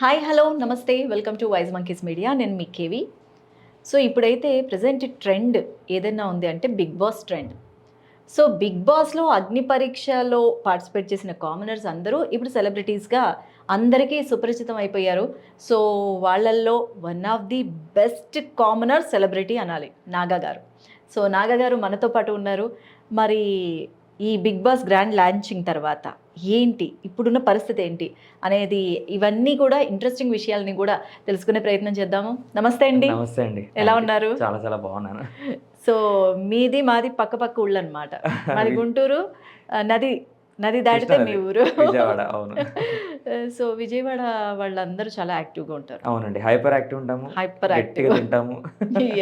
Hi hello నమస్తే welcome to wise monkeys media. నేను మీ కేవి. సో ఇప్పుడైతే ప్రజెంట్ ట్రెండ్ ఏదైనా ఉంది అంటే Bigg Boss trend. So Bigg బాస్లో అగ్ని పరీక్షలో పార్టిసిపేట్ చేసిన కామనర్స్ అందరూ ఇప్పుడు సెలబ్రిటీస్గా అందరికీ సుపరిచితం అయిపోయారు. సో వాళ్ళల్లో one of the best commoner celebrity అనాలి నాగా గారు. సో నాగా గారు మనతో పాటు ఉన్నారు. మరి ఈ బిగ్ బాస్ గ్రాండ్ లాంచింగ్ తర్వాత ఏంటి ఇప్పుడున్న పరిస్థితి ఏంటి అనేది ఇవన్నీ కూడా ఇంట్రెస్టింగ్ విషయాలని కూడా తెలుసుకునే ప్రయత్నం చేద్దాము. నమస్తే అండి. నమస్తే అండి. ఎలా ఉన్నారు? చాలా చాలా బాగున్నాను. సో మీది మాది పక్క పక్క ఊళ్ళు అనమాట. మాది గుంటూరు, నది నది దాటితే మీ ఊరు విజయవాడ. అవును. సో విజయవాడ వాళ్ళందరూ చాలా యాక్టివ్గా ఉంటారు. అవునండి, హైపర్ యాక్టివ్ ఉంటాము, హైపర్ యాక్టివ్ తింటాము,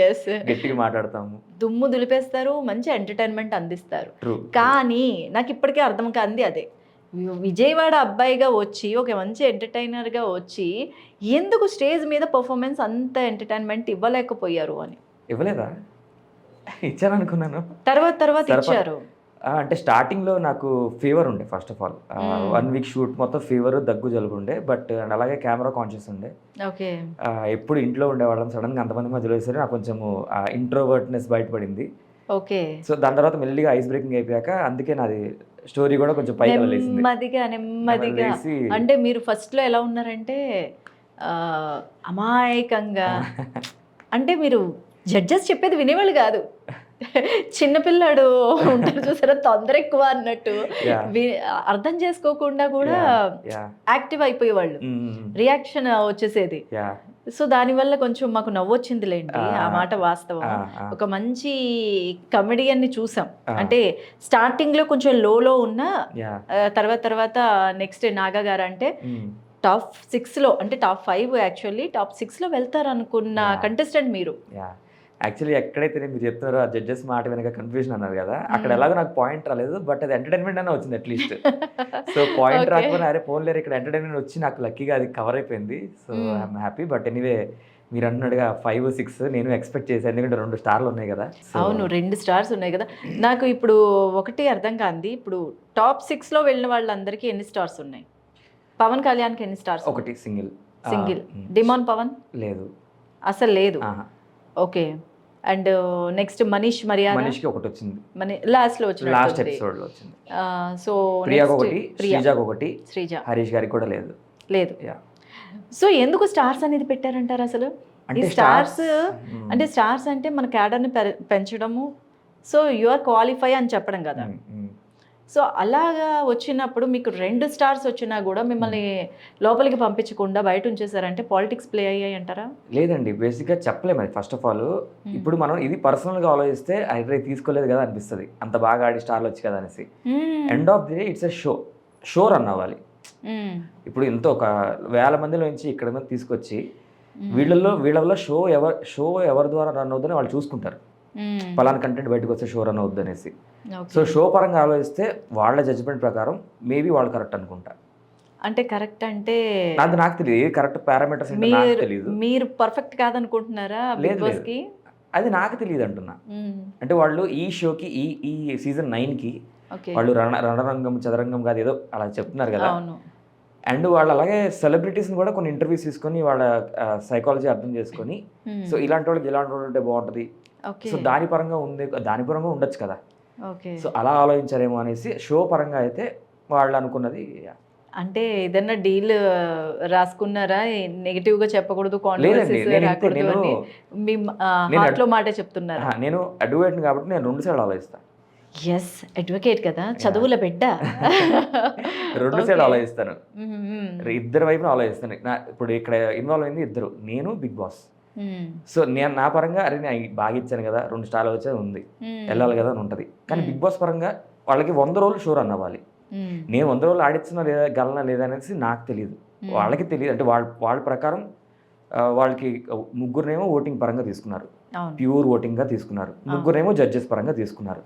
ఎస్, గట్టిగా మాట్లాడతాము, దుమ్ము దులిపేస్తారు, మంచి ఎంటర్టైన్మెంట్ అందిస్తారు. ట్రూ. కానీ నాకు ఇప్పటికే అర్థం కాంది అదే, విజయవాడ అబ్బాయిగా వచ్చి ఒక మంచి ఎంటర్టైనర్గా వచ్చి ఎందుకు స్టేజ్ మీద పర్ఫార్మెన్స్ అంత ఎంటర్టైన్మెంట్ ఇవ్వలేకపోయారు అని. ఇవ్వలేదా? ఇచ్చాను అనుకున్నాను. తర్వాత ఇచ్చారు. అంటే స్టార్టింగ్లో నాకు ఫీవర్ ఉండే. First of all 1 week shoot మొత్తం ఫీవర్, దగ్గు, జలుబు ఉండే. బట్ అండ్ అలాగే కెమెరా కాన్షియస్ ఉండే. ఓకే. ఎప్పుడు ఇంట్లో ఉండేవాళ్ళం, సడన్గా అంతమంది మధ్యలో వేసరి నాకు కొంచెము ఇంట్రోవర్ట్నెస్ బయటపడింది. ఓకే. సో దాని తర్వాత మెల్లిగా ఐస్ బ్రేకింగ్ అయిపోయాక అందుకే నాది స్టోరీ కూడా కొంచెం పైకి వెళ్ళేసింది. నెమ్మదిగా అంటే మీరు ఫస్ట్లో ఎలా ఉన్నారంటే అమాయకంగా, అంటే మీరు జడ్జెస్ చెప్పేది వినేవాళ్ళు కాదు. చిన్నపిల్లాడు ఉంటారు చూసారా, తొందర ఎక్కువ అన్నట్టు అర్థం చేసుకోకుండా కూడా యాక్టివ్ అయిపోయేవాళ్ళు, రియాక్షన్ వచ్చేసేది. సో దానివల్ల కొంచెం మాకు నవ్వొచ్చిందిలేండి, ఆ మాట వాస్తవం. ఒక మంచి కమెడియన్ని చూసాం. అంటే స్టార్టింగ్ లో కొంచెం లోలో ఉన్న తర్వాత నెక్స్ట్ నాగా గారు అంటే టాప్ 6లో, అంటే టాప్ 5 యాక్చువల్లీ టాప్ 6లో వెళ్తారు అనుకున్న కంటెస్టెంట్ మీరు. యాక్చువల్లీ ఎక్కడైతే మీరు చెప్తున్నారో ఆ జడ్జెస్ మాట వెనక కన్ఫ్యూజన్ అన్నారు కదా, అక్కడ ఎలాగో నాకు పాయింట్ రాలేదు. బట్ అది ఎంటర్టైన్మెంట్ అనే వచ్చింది అట్లీస్ట్. సో పాయింట్ రాకపోయినా అరే ఫోన్ లేరు, ఇక్కడ ఎంటర్టైన్మెంట్ వచ్చి నాకు లక్కీగా అది కవర్ అయిపోయింది. So I'm happy. But anyway మీరు అన్నట్టుగా 5, 6 నేను ఎక్స్పెక్ట్ చేశాను, ఎందుకంటే 2 స్టార్లు ఉన్నాయి కదా. అవును, 2 స్టార్స్ ఉన్నాయి కదా. నాకు ఇప్పుడు ఒకటి అర్థం కాంది, ఇప్పుడు టాప్ 6లో వెళ్ళిన వాళ్ళందరికీ ఎన్ని స్టార్స్ ఉన్నాయి? పవన్ కళ్యాణ్కి ఎన్ని స్టార్స్? ఒకటి, సింగిల్. డిమాన్ పవన్ లేదు, అసలు లేదు. ఓకే. అండ్ నెక్స్ట్ మనీష్కి ఒకటి వచ్చింది, లాస్ట్ ఎపిసోడ్ లో వచ్చింది. సో శ్రీజాకి ఒకటి, హరీష్ గారికి కూడా లేదు. సో ఎందుకు స్టార్స్ అనేది పెట్టారంటారు అసలు? అంటే స్టార్స్ అంటే మన క్యాడర్ని పెంచడము, సో యు ఆర్ క్వాలిఫై అని చెప్పడం కదా. సో అలాగా వచ్చినప్పుడు మీకు 2 స్టార్స్ వచ్చినా కూడా మిమ్మల్ని లోపలికి పంపించకుండా బయట ఉంచేసారంటే పాలిటిక్స్ ప్లే అయ్యాయి అంటారా? లేదండి, బేసిక్గా చెప్పలేము అది. ఫస్ట్ ఆఫ్ ఆల్ ఇప్పుడు మనం ఇది పర్సనల్గా ఆలోచిస్తే అయితే తీసుకోలేదు కదా అనిపిస్తుంది, అంత బాగా ఆడి స్టార్లు వచ్చి కదా అనేసి. End of the day it's a show run అవ్వాలి. ఇప్పుడు ఇంత ఒక 1000 మందిలో నుంచి ఇక్కడ మీద తీసుకొచ్చి వీళ్ళలో షో ఎవరి ద్వారా రన్ అవుతుందని వాళ్ళు చూసుకుంటారు. పలానా కంటెంట్ బయటకు వస్తే షో రన్ అవుద్ది అనేసి. సో షో పరంగా ఆలోచిస్తే వాళ్ళ జడ్జ్మెంట్ ప్రకారం మేబీ వాళ్ళు కరెక్ట్ అనుకుంటా. అంటే కరెక్ట్ అంటే నాకు తెలియదు, కరెక్ట్ పారామీటర్స్ తెలియదు. మీరు పర్ఫెక్ట్ కాదనుకుంటున్నారా? లేదు, అది నాకు తెలియదు అంటున్నా. అంటే వాళ్ళు ఈ షోకి ఈ సీజన్ 9కి వాళ్ళు రణరంగం చదరంగం కాదు ఏదో అలా చెప్తున్నారు కదా. అండ్ వాళ్ళు అలాగే సెలబ్రిటీస్ని కూడా కొన్ని ఇంటర్వ్యూస్ తీసుకొని వాళ్ళ సైకాలజీ అర్థం చేసుకొని, సో ఇలాంటి వాళ్ళకి ఇలాంటి వాళ్ళు ఉంటే బాగుంటుంది, సో దాని పరంగా ఉండొచ్చు కదా. సో అలా ఆలోచించారేమో అనేసి షో పరంగా అయితే వాళ్ళు అనుకున్నది. అంటే ఏదన్నా డీల్ రాసుకున్నారా? నెగిటివ్ గా చెప్పకూడదు, మాట చెప్తున్నారా? నేను అడ్వకేట్ కాబట్టి నేను 2 సైడ్ ఆలోచిస్తాను. ఎస్, అడ్వకేట్ కదా, చదువుల బిడ్డ. 2 సైడ్ ఆలోచిస్తాను, ఇద్దరు వైపున ఆలోచిస్తాను. ఇప్పుడు ఇక్కడ ఇన్వాల్వ్ అయింది ఇద్దరు, నేను, బిగ్ బాస్. సో నేను నా పరంగా అరే నేను బాగా ఇచ్చాను కదా, 2 స్టార్లు వచ్చేది ఉంది, వెళ్ళాలి కదా అని ఉంటుంది. కానీ బిగ్ బాస్ పరంగా వాళ్ళకి 100 రోజులు షో రన్ అవ్వాలి. నేను 100 రోజులు ఆడిస్తున్నా లేదా గలనా లేదా అనేసి నాకు తెలియదు, వాళ్ళకి తెలియదు. అంటే వాళ్ళ ప్రకారం వాళ్ళకి 3 ఓటింగ్ పరంగా తీసుకున్నారు, ప్యూర్ ఓటింగ్గా తీసుకున్నారు, 3 జడ్జెస్ పరంగా తీసుకున్నారు.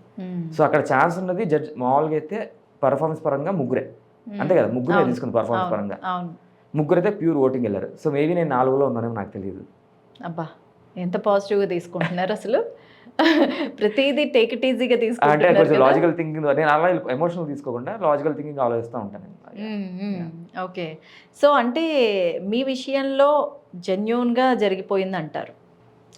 సో అక్కడ ఛాన్స్ ఉన్నది జడ్జ్ మామూలుగా అయితే పర్ఫార్మెన్స్ పరంగా 3 అంతే కదా, 3 తీసుకున్నారు పర్ఫార్మెన్స్ పరంగా. 3 అయితే ప్యూర్ ఓటింగ్ వెళ్ళారు. సో మేబీ నేను 4లో ఉన్నానేమో నాకు తెలియదు. అబ్బా, ఎంత పాజిటివ్గా తీసుకుంటున్నారు అసలు. ప్రతిదీ టేక్ ఇట్ ఈజీగా అంటే తీసుకుంటున్నారు కొంచెం కదా. లాజికల్ థింకింగ్, నేను అలా ఎమోషనల్ తీసుకోకుండా లాజికల్ థింకింగ్ ఆలోచిస్తూ ఉంటాను. ఓకే. సో అంటే మీ విషయంలో జెన్యూన్గా జరిగిపోయింది అంటారు.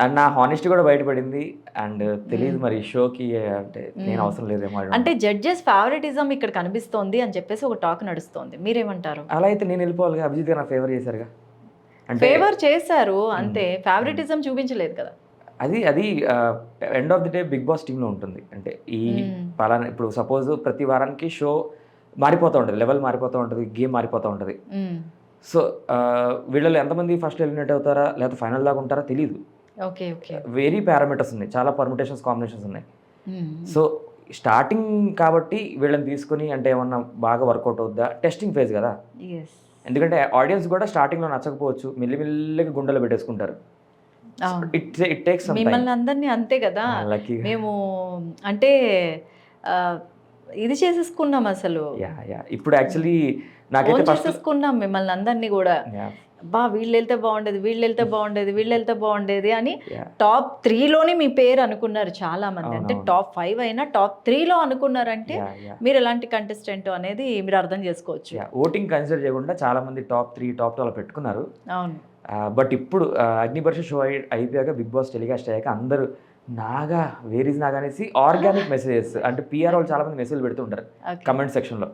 అండ్ నా హానెస్టీ కూడా బయటపడింది. అండ్ తెలియదు మరి షోకి అంటే నేను అవసరం లేదేమో. అంటే జడ్జెస్ ఫేవరెటిజం ఇక్కడ కనిపిస్తోంది అని చెప్పేసి ఒక టాక్ నడుస్తోంది, మీరేమంటారు? అలా అయితే నేను వెళ్ళిపోవాలి. అభిజిత్ గారు నాకు ఫేవర్ చేశారుగా. అంటే ఫేవర్ చేశారు అంతే, ఫేవరెటిజం చూపించలేదు కదా. అది end of the day big boss టీంలో ఉంటుంది. అంటే ఈ పలానా ఇప్పుడు సపోజ్ ప్రతి వారానికి షో మారిపోతూ ఉంటుంది, లెవెల్ మారిపోతూ ఉంటుంది, గేమ్ మారిపోతూ ఉంటుంది. సో వీళ్ళలో ఎంతమంది ఫస్ట్ ఎలిమినేట్ అవుతారా లేకపోతే ఫైనల్ దాకా ఉంటారా తెలియదు. Okay okay. వెరీ పారామీటర్స్ ఉన్నాయి, చాలా పర్ముటేషన్స్, కాంబినేషన్స్ ఉన్నాయి. సో స్టార్టింగ్ కాబట్టి వీళ్ళని తీసుకొని అంటే ఏమన్నా బాగా వర్కౌట్ అవుద్దా, టెస్టింగ్ ఫేజ్ కదా. ఎందుకంటే ఆడియన్స్ కూడా స్టార్టింగ్లో నచ్చకపోవచ్చు, మెల్లిమెల్లిగా గుండెలు పెట్టేసుకుంటారు. It takes some time. మిమ్మల్ని అందరినీ అంతే కదా, లక్కీ. మేము అంటే ఇది చేసేసుకున్నాం అసలు, ఇప్పుడు యాక్చువల్లీ నాకైతే ఫస్ట్ చేసేసుకున్నాం మిమ్మల్ని అందరినీ కూడా. బా వీళ్ళు వెళ్తే బాగుండేది, వీళ్ళు వెళ్తే బాగుండేది, వీళ్ళు వెళ్తే బాగుండేది అని టాప్ 3లోనే మీ పేరు అనుకున్నారు చాలా మంది. అంటే టాప్ 5 అయినా టాప్ 3లో అనుకున్నారంటే మీరు ఎలాంటి కంటెస్టెంట్ అనేది మీరు అర్థం చేసుకోవచ్చు. ఓటింగ్ కన్సిడర్ చేయకుండా చాలా మంది టాప్ 3 టాప్ 2 అలా పెట్టుకున్నారు. అవును. బట్ ఇప్పుడు అగ్నిపరీక్ష షో అయిపోయాక బిగ్ బాస్ టెలికాస్ట్ అయ్యాక అందరూ నాగా వేర్ ఇస్ నాగా అనేసి ఆర్గానిక్ మెసేజెస్, అంటే పిఆర్ వాళ్ళు చాలా మంది మెసేజ్ పెడుతుంటారు కమెంట్ సెక్షన్లో.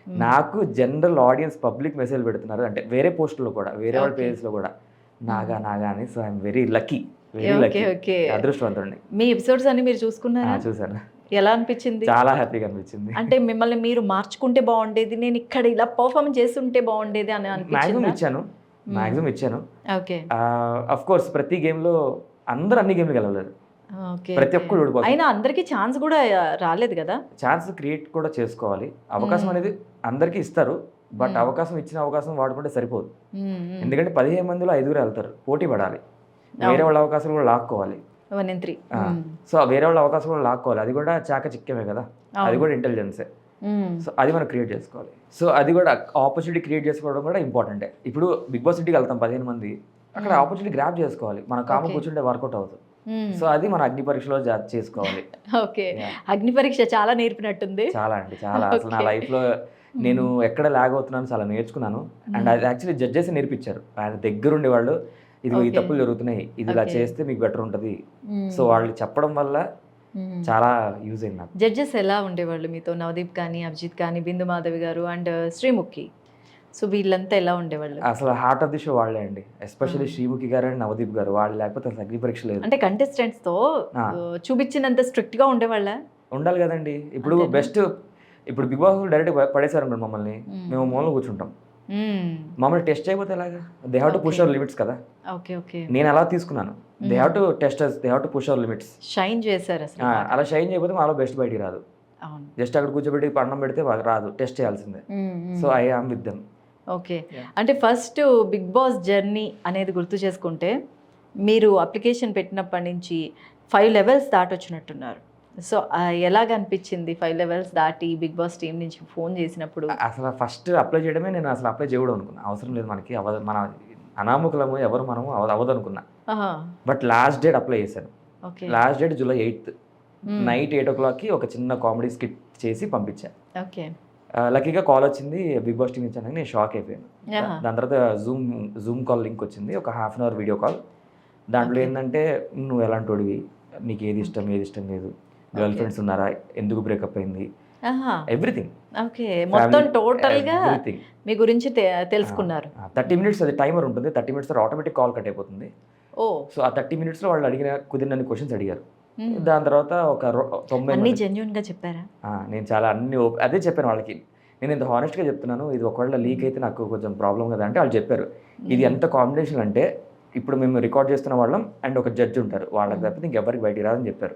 నాకు జనరల్ ఆడియన్స్ పబ్లిక్ మెసేజ్ పెడుతున్నారు, అంటే వేరే పోస్టుల్లో కూడా, వేరే వాళ్ళ పేజెస్లో కూడా నాగా నాగా అని. So I'm very lucky, very lucky, అదృష్టవంతుడిని. మీ ఎపిసోడ్స్ అన్ని మీరు చూసుకున్నారా? చూసాను. ఎలా అనిపించింది? చాలా హ్యాపీగా అనిపించింది. అంటే మిమ్మల్ని మీరు మార్చుకుంటే బాగుండేది, నేను ఇక్కడ ఇలా పర్ఫార్మ్ చేస్తుంటే బాగుండేది అని మాక్సిమం ఇచ్చాను. ఓకే. అఫ్ కోర్స్ ప్రతి గేమ్లో అందరూ అన్ని గేమ్లు గెలవలేరు, ప్రతి ఒక్కరు ఓడిపోతారు. అయినా అందరికీ ఛాన్స్ కూడా రాలేదు కదా. ఛాన్స్ క్రియేట్ కూడా చేసుకోవాలి, అవకాశం అనేది అందరికీ ఇస్తారు. బట్ ఇచ్చిన అవకాశం వాడుకుంటే సరిపోదు. ఎందుకంటే 15 మందిలో 5 వెళ్తారు, పోటీ పడాలి, వేరే వాళ్ళ అవకాశాలు కూడా లాక్కోవాలి. 1 in 3. సో వేరే వాళ్ళ అవకాశం కూడా లాక్కోవాలి, అది కూడా చాకచక్యమే కదా, అది కూడా ఇంటెలిజెన్సే. సో అది మనం క్రియేట్ చేసుకోవాలి. సో అది కూడా ఆపర్చునిటీ క్రియేట్ చేసుకోవడం కూడా ఇంపార్టెంటే. ఇప్పుడు బిగ్ బాస్ ఇంటికి వెళ్తాం 15 మంది, అక్కడ ఆపర్చునిటీ గ్రాప్ చేసుకోవాలి, మన కామ కూర్చుంటే వర్కౌట్ అవుతుంది. సో అది మన అగ్ని పరీక్షలో చేసుకోవాలి. ఓకే. అగ్ని పరీక్ష చాలా నేర్పినట్టుంది. చాలా అండి, చాలా. అసలు నా లైఫ్లో నేను ఎక్కడ లాగ్ అవుతున్నాను చాలా నేర్చుకున్నాను. అండ్ అది యాక్చువల్లీ జడ్జెస్ నేర్పించారు, ఆయన దగ్గరుండే వాళ్ళు, ఇది ఈ తప్పులు జరుగుతున్నాయి, ఇది ఇలా చేస్తే మీకు బెటర్ ఉంటుంది. సో వాళ్ళు చెప్పడం వల్ల చాలా యూజ్ అయింది నాకు. జడ్జెస్ ఎలా ఉండేవాళ్ళు మీతో? నవదీప్ కానీ, అభిజిత్ కానీ, బిందు మాధవి గారు అండ్ శ్రీముఖి, సో వీళ్ళంతా ఎలా ఉండేవాళ్ళు? అసలు హార్ట్ ఆఫ్ ది షో వాళ్ళే అండి, ఎస్పెషల్లీ శ్రీముఖి గారు అండ్ నవదీప్ గారు. వాళ్ళు లేకపోతే అసలు అగ్ని పరీక్ష లేదు. అంటే కంటెస్టెంట్స్ తో చూపించినంత స్ట్రిక్ట్ గా ఉండేవాళ్ళ? ఉండాలి కదండి. ఇప్పుడు బెస్ట్, ఇప్పుడు బిగ్ బాస్ డైరెక్ట్ పడేశారు అనుకోండి మమ్మల్ని, మేము మూలలో కూర్చుంటాం. మమ్మల్ని టెస్ట్ చేయకపోతే ఎలాగా? They have to push our limits కదా. నేను అలా తీసుకున్నాను, they have to test us, they have to push our limits. Shine చేశారు అసలు. అలా షైన్ చేయకపోతే మాలో బెస్ట్ బయటికి రాదు. జస్ట్ అక్కడ కూర్చోబెట్టి అన్నం పెడితే రాదు, టెస్ట్ చేయాల్సిందే. So I am with them. Okay. అంటే ఫస్ట్ బిగ్ బాస్ జర్నీ అనేది గుర్తు చేసుకుంటే, మీరు అప్లికేషన్ పెట్టినప్పటి నుంచి 5 levels దాటొచ్చినట్టున్నారు. సో ఎలాగ అనిపించింది 5 levels దాటి బిగ్ బాస్ టీం నుంచి ఫోన్ చేసినప్పుడు? అసలు ఫస్ట్ అప్లై చేయడమే, నేను అసలు అప్లై చేయడం అనుకున్నా, అవసరం లేదు మనకి, మన అనామకులము, ఎవరు మనము అవ్వదు అనుకున్నా. బట్ లాస్ట్ డేట్ అప్లై చేశాను. Last date July 8th night 8 o'clockకి ఒక చిన్న కామెడీ స్కిట్ చేసి పంపించాను. ఓకే. లక్కీగా కాల్ వచ్చింది బిగ్ బాస్ టీం ఇచ్చాను, నేను షాక్ అయిపోయాను. దాని తర్వాత జూమ్ కాల్ లింక్ వచ్చింది, ఒక 1/2 hour వీడియో కాల్. దాంట్లో ఏంటంటే, నువ్వు ఎలాంటి వాడివి, నీకు ఏది ఇష్టం ఏది ఇష్టం లేదు, గర్ల్ ఫ్రెండ్స్ ఉన్నారా, ఎందుకు బ్రేకప్ అయింది, ఎవ్రీథింగ్. ఓకే. మొత్తం టోటల్ గా మీ గురించి తెలుసుకున్నారు. 30 minutes అది టైమర్ ఉంటుంది, 30 minutes ఆటోమేటిక్ కాల్ కట్ అయిపోతుంది. సో ఆ 30 minutesలో వాళ్ళు అడిగిన కుదిరినన్ని క్వశ్చన్స్ అడిగారు. దాని తర్వాత ఒక 90 జెన్యూన్ గా చెప్పారా? నేను చాలా అన్ని అదే చెప్పాను వాళ్ళకి, నేను ఇంత హానెస్ట్గా చెప్తున్నాను, ఇది ఒకవేళ లీక్ అయితే నాకు కొంచెం ప్రాబ్లం కదా అంటే వాళ్ళు చెప్పారు, ఇది ఎంత కాంబినేషన్ అంటే ఇప్పుడు మేము రికార్డ్ చేస్తున్న వాళ్ళం అండ్ ఒక జడ్జ్ ఉంటారు, వాళ్ళకి తప్పితే ఇంకెవరికి బయటికి రాదని చెప్పారు.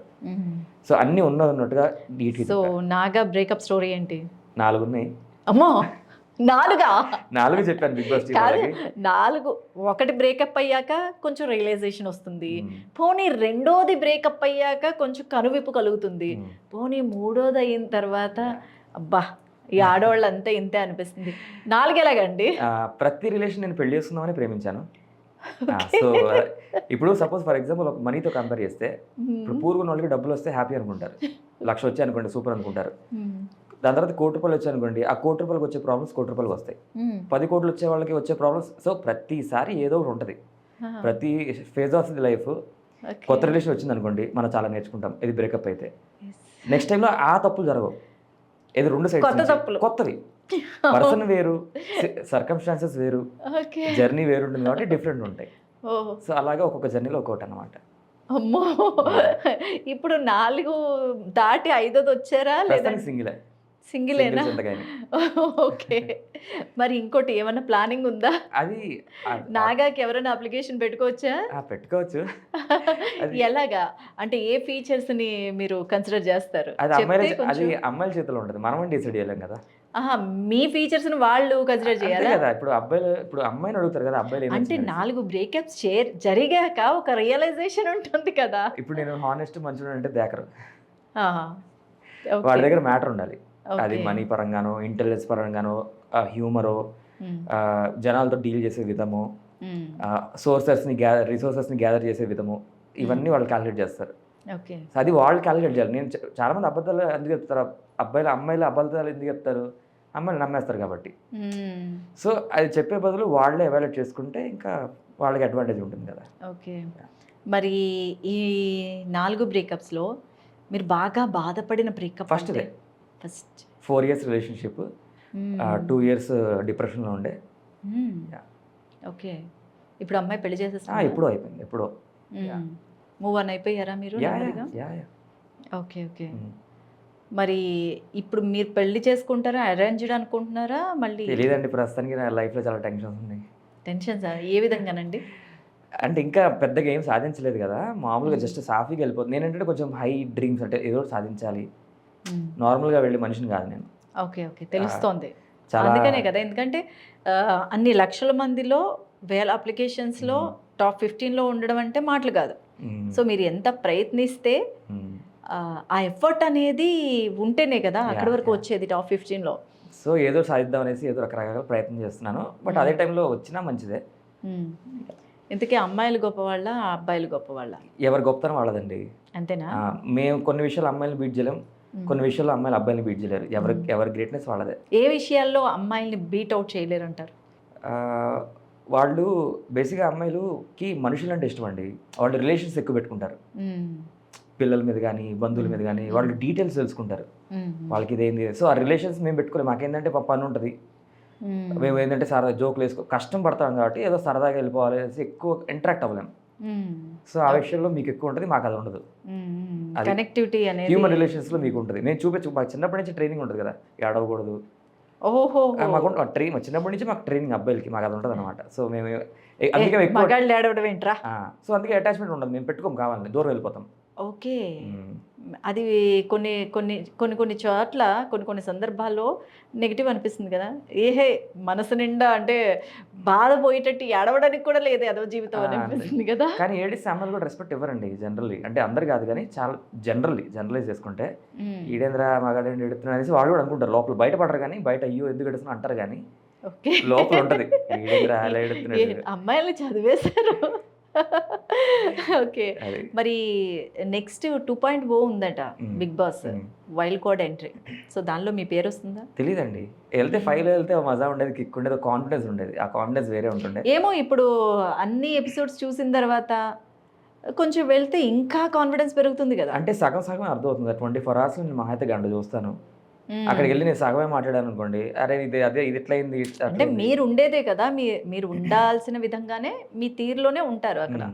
సో అన్నీ ఉన్నట్టుగా నీట్గా. సో నాగా బ్రేకప్ స్టోరీ ఏంటి? 4 ఉన్నాయి. అమ్మో, 4 చెప్పాను బిగ్ బాస్. 4 ఒకటి బ్రేకప్ అయ్యాక కొంచెం రియలైజేషన్ వస్తుంది, పోనీ రెండోది బ్రేకప్ అయ్యాక కొంచెం కనువిప్పు కలుగుతుంది, పోనీ మూడోది అయిన తర్వాత అబ్బా ఈ ఆడవాళ్ళు అంతా ఇంతే అనిపిస్తుంది. 4 ఎలాగండి? ప్రతి రిలేషన్ నేను పెళ్లి చేసుకుందామని ప్రేమించాను, సో ఇప్పుడు సపోజ్ ఫర్ ఎగ్జాంపుల్ ఒక మనీతో కంపేర్ చేస్తే ఇప్పుడు పూర్వ ఉన్న వాళ్ళకి డబ్బులు వస్తే హ్యాపీ అనుకుంటారు, 1,00,000 వచ్చాయి అనుకోండి సూపర్ అనుకుంటారు. దాని తర్వాత 1,00,00,000 రూపాయలు వచ్చాయి అనుకోండి, ఆ 1,00,00,000 రూపాయలకి వచ్చే ప్రాబ్లమ్స్ 1,00,00,000 రూపాయలకి వస్తాయి. 10 కోట్లు వచ్చే వాళ్ళకి వచ్చే ప్రాబ్లమ్స్. సో ప్రతిసారి ఏదో ఒకటి ఉంటుంది. ప్రతి ఫేజ్ ఆఫ్ ది లైఫ్ కొత్త రిలేషన్ వచ్చింది అనుకోండి, మనం చాలా నేర్చుకుంటాం. ఇది బ్రేకప్ అయితే నెక్స్ట్ టైంలో ఆ తప్పులు జరగవు. ఇది 2 సైడ్స్ కొత్తవి. పర్సన్ వేరు, సర్కమ్స్టాన్సెస్ వేరు, జర్నీ వేరు ఉంటుంది కాబట్టి డిఫరెంట్ ఉంటాయి. సో అలాగే ఒక్కొక్క జర్నీలో ఒక్కొక్కటి అనమాట. అమ్మో, ఇప్పుడు 4 దాటి 5ది వచ్చారా లేదా? సింగిలే. సింగిలేనా? ఓకే. మరి ఇంకోటి ఏమన్నా ప్లానింగ్ ఉందా? అది నాగాకి ఎవరైనా అప్లికేషన్ పెట్టుకోవచ్చా? పెట్టుకోవచ్చు. ఎలాగా అంటే ఏ ఫీచర్స్ ని మీరు కన్సిడర్ చేస్తారు? అది అమ్మాయిల చేతిలో ఉంటుంది, మనం డిసైడ్ చేయలేం కదా. మీ ఫీచర్స్ ని వాళ్ళు కన్సిడర్ చేయాలి కదా. ఇప్పుడు అమ్మాయిని అడుగుతారు కదా, అబ్బాయిలు అంటే 4 బ్రేకప్స్ జరిగాక ఒక రియలైజేషన్ ఉంటుంది కదా. ఇప్పుడు నేను హానెస్ట్ మంచిగా అంటే దేకరు, వాళ్ళ దగ్గర మ్యాటర్ ఉండాలి. అది మనీ పరంగానో, ఇంటెలిజెన్స్ పరంగానో, హ్యూమరో, జనాలతో డీల్ చేసే విధము, రిసోర్సెస్ని గ్యాదర్ చేసే విధము, ఇవన్నీ వాళ్ళు క్యాలిక్యులేట్ చేస్తారు. అది వాళ్ళు క్యాలిక్యులేట్ చేయాలి. నేను చాలా మంది అబద్ధాలు ఎందుకు చెప్తారు, అమ్మాయిలు అబద్ధాలు ఎందుకు చెప్తారు, అమ్మాయిలు నమ్మేస్తారు కాబట్టి. సో అది చెప్పే బదులు వాళ్ళే ఎవాల్యుయేట్ చేసుకుంటే ఇంకా వాళ్ళకి అడ్వాంటేజ్ ఉంటుంది కదా. ఓకే. మరి ఈ 4 బ్రేకప్స్లో మీరు బాగా బాధపడిన breakup? First 4 years relationship, 2 years డిప్రెషన్లో ఉండే. ఓకే. ఇప్పుడు అమ్మాయి పెళ్లి చేసేస్తా? ఎప్పుడో అయిపోయింది, ఎప్పుడో. మూవ్ ఆన్ అయిపోయారా మీరు? ఓకే. ఓకే. మరి ఇప్పుడు మీరు పెళ్లి చేసుకుంటారా, అరేంజ్డ్ అనుకుంటున్నారా? మళ్ళీ తెలియదండి, ప్రస్తుతానికి నా లైఫ్లో చాలా టెన్షన్స్ ఉన్నాయి. టెన్షన్స్ ఏ విధంగానండి? అంటే ఇంకా పెద్దగా ఏం సాధించలేదు కదా, మామూలుగా జస్ట్ సాఫీగా వెళ్ళిపోతుంది. నేనంటే కొంచెం హై డ్రీమ్స్, అంటే ఏదో సాధించాలి, నార్మల్గా వెళ్ళే మనిషిని కాదు నేను. ఓకే. తెలుస్తోంది. అందుకనే కదా, ఎందుకంటే అన్ని లక్షల మందిలో, వేల అప్లికేషన్స్లో టాప్ 15లో ఉండడం అంటే మాటలు కాదు. సో మీరు ఎంత ప్రయత్నిస్తే ఆ ఎఫర్ట్ అనేది ఉంటేనే కదా అక్కడి వరకు వచ్చేది టాప్ 15లో. సో ఏదో సాధిద్దాం అనేసి ఏదో రకరకాల ప్రయత్నం చేస్తున్నాను, బట్ అదే టైంలో వచ్చినా మంచిదే. ఇంతకీ అమ్మాయిలు గొప్పవాళ్ళ, అబ్బాయిలు గొప్పవాళ్ళ? ఎవరు గొప్పతనం వాళ్ళదండి. అంతేనా? మేము కొన్ని విషయాలు అమ్మాయిలు బీట్ చేయలేం, కొన్ని విషయాల్లో అమ్మాయిలు అబ్బాయిని బీట్ చేయలేరు. ఎవరి గ్రేట్నెస్ వాళ్ళదే. ఏ విషయాల్లో అమ్మాయిల్ని బీట్ అవుట్ చేయలేరు అంటారు? వాళ్ళు బేసిక్గా అమ్మాయిలకి మనుషులు అంటే ఇష్టం అండి. వాళ్ళు రిలేషన్స్ ఎక్కువ పెట్టుకుంటారు, పిల్లల మీద కానీ బంధువుల మీద కానీ వాళ్ళు డీటెయిల్స్ తెలుసుకుంటారు, వాళ్ళకి ఇదేంది. సో ఆ రిలేషన్స్ మేము పెట్టుకోలేము. మాకేంటంటే పని ఉంటుంది, మేము ఏంటంటే సరదా జోకులు వేసుకో కష్టం పడతాం కాబట్టి ఏదో సరదాగా వెళ్ళిపోవాలి అనేసి ఎక్కువ ఇంటరాక్ట్ అవ్వలేము. సో ఆ విషయంలో మీకు ఎక్కువ ఉంటుంది, మాకు అది ఉండదు. కనెక్టివిటీ అనేది హ్యూమన్ రిలేషన్స్లో మీకు ఉంటుంది. నేను మాకు చిన్నప్పటి నుంచి ట్రైనింగ్ ఉంటుంది కదా, ఏడవకూడదు. ఓహో, మాకు చిన్నప్పటి నుంచి మాకు ట్రైనింగ్ అబ్బాయిలకి మాకు అది ఉంటుంది అనమాట. సో మేము అందుకే ఏడవడం ఏంట్రా, సో అందుకే అటాచ్మెంట్ ఉండదు, మేము పెట్టుకోం, కావాలని దూరం వెళ్ళిపోతాం. ఓకే. అది కొన్ని కొన్ని కొన్ని కొన్ని చోట్ల కొన్ని సందర్భాల్లో నెగిటివ్ అనిపిస్తుంది కదా, ఏహే మనసు నిండా అంటే బాధ పోయేటట్టు ఏడవడానికి కూడా లేదే అదో జీవితం అనిపిస్తుంది కదా. కానీ ఏడిస్తే అమ్మాయిలు కూడా రెస్పెక్ట్ ఇవ్వరండి జనరల్లీ, అంటే అందరు కాదు కానీ చాలా జనరలైజ్ చేసుకుంటే ఈడేంద్ర మగాడేంటి ఎడుతున్నా అనేసి వాళ్ళు కూడా అనుకుంటారు. లోపల బయటపడరు కానీ, బయట అయ్యో ఎందుకు ఎడుతున్నా అంటారు కానీ లోపల ఉంటుంది అమ్మాయిలు చదివేశారు. ఓకే. మరి నెక్స్ట్ 2.0 ఉందట Bigg Boss, wild card entry. So దానిలో మీ పేరు వస్తుందా? తెలీదండి. వెళ్తే 5లో వెళ్తే మజా ఉండేది, కిక్ ఉండేది, కాన్ఫిడెన్స్ ఉండేది. ఆ కాన్ఫిడెన్స్ వేరే ఉంటుండే. ఏమో ఇప్పుడు అన్ని ఎపిసోడ్స్ చూసిన తర్వాత కొంచెం వెళ్తే ఇంకా కాన్ఫిడెన్స్ పెరుగుతుంది కదా. అంటే సగం అర్థమవుతుంది. 24 hours నేను మహా అయితే గంట చూస్తాను, అక్కడికి వెళ్ళి నేను సగమే మాట్లాడాను అనుకోండి, అరే ఇది ఇట్లా అయింది అంటే మీరు ఉండేదే కదా, మీరు ఉండాల్సిన విధంగానే మీ తీరులోనే ఉంటారు అక్కడ.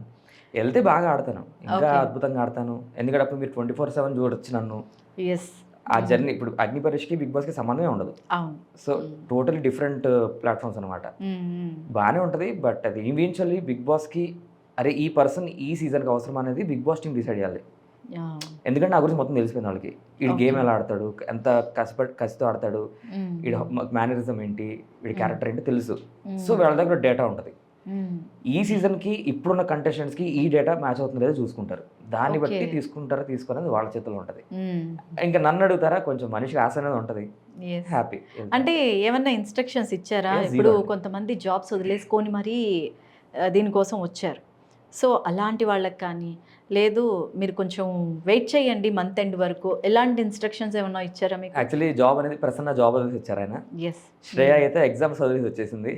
వెళ్తే బాగా ఆడతాను, ఇంకా అద్భుతంగా ఆడతాను. ఎందుకంటే అప్పుడు మీరు 24/7 చూడొచ్చు నన్ను. ఆ జర్నీ ఇప్పుడు అగ్ని పరీక్షకి బిగ్ బాస్కి సంబంధమే ఉండదు. సో టోటలీ డిఫరెంట్ ప్లాట్ఫామ్స్ అనమాట. బాగానే ఉంటుంది, బట్ అది ఈవెన్చువల్లీ బిగ్ బాస్కి అరే ఈ పర్సన్ ఈ సీజన్కి అవసరం అనేది బిగ్ బాస్ టీమ్ డిసైడ్ చేయాలి. ఎందుకంటే నా గురించి మొత్తం తెలిసిపోయింది వాళ్ళకి. వీడి గేమ్ ఎలా ఆడతాడు, ఎంత కసితో ఆడతాడు, వీడి మేనరిజం ఏంటి, వీడి క్యారెక్టర్ ఏంటి తెలుసు. సో వాళ్ళ దగ్గర డేటా ఉంటుంది. ఈ సీజన్కి ఇప్పుడున్న కంటెస్టెంట్స్కి ఈ డేటా మ్యాచ్ అవుతుంది లేదా చూసుకుంటారు, దాన్ని బట్టి తీసుకునేది వాళ్ళ చేతిలో ఉంటుంది. ఇంకా నన్ను అడుగుతారా, కొంచెం మనిషికి ఆశ అనేది ఉంటుంది, హ్యాపీ. అంటే ఏమన్నా ఇన్స్ట్రక్షన్స్ ఇచ్చారా? ఇప్పుడు కొంతమంది జాబ్స్ వదిలేసుకొని మరీ దీనికోసం వచ్చారు. సో అలాంటి వాళ్ళకి కానీ, లేదు మీరు కొంచెం వెయిట్ చేయండి మంత్ ఎండ్ వరకు, ఎలాంటి ఇన్స్ట్రక్షన్స్ ఏమన్నా ఇచ్చారా మీకు? యాక్చువల్లీ జాబ్ అనేది ప్రసన్న జాబ్ వదిలేసి వచ్చారు ఆయన. ఎస్. శ్రేయ అయితే ఎగ్జామ్స్ వదిలేసి వచ్చేసింది.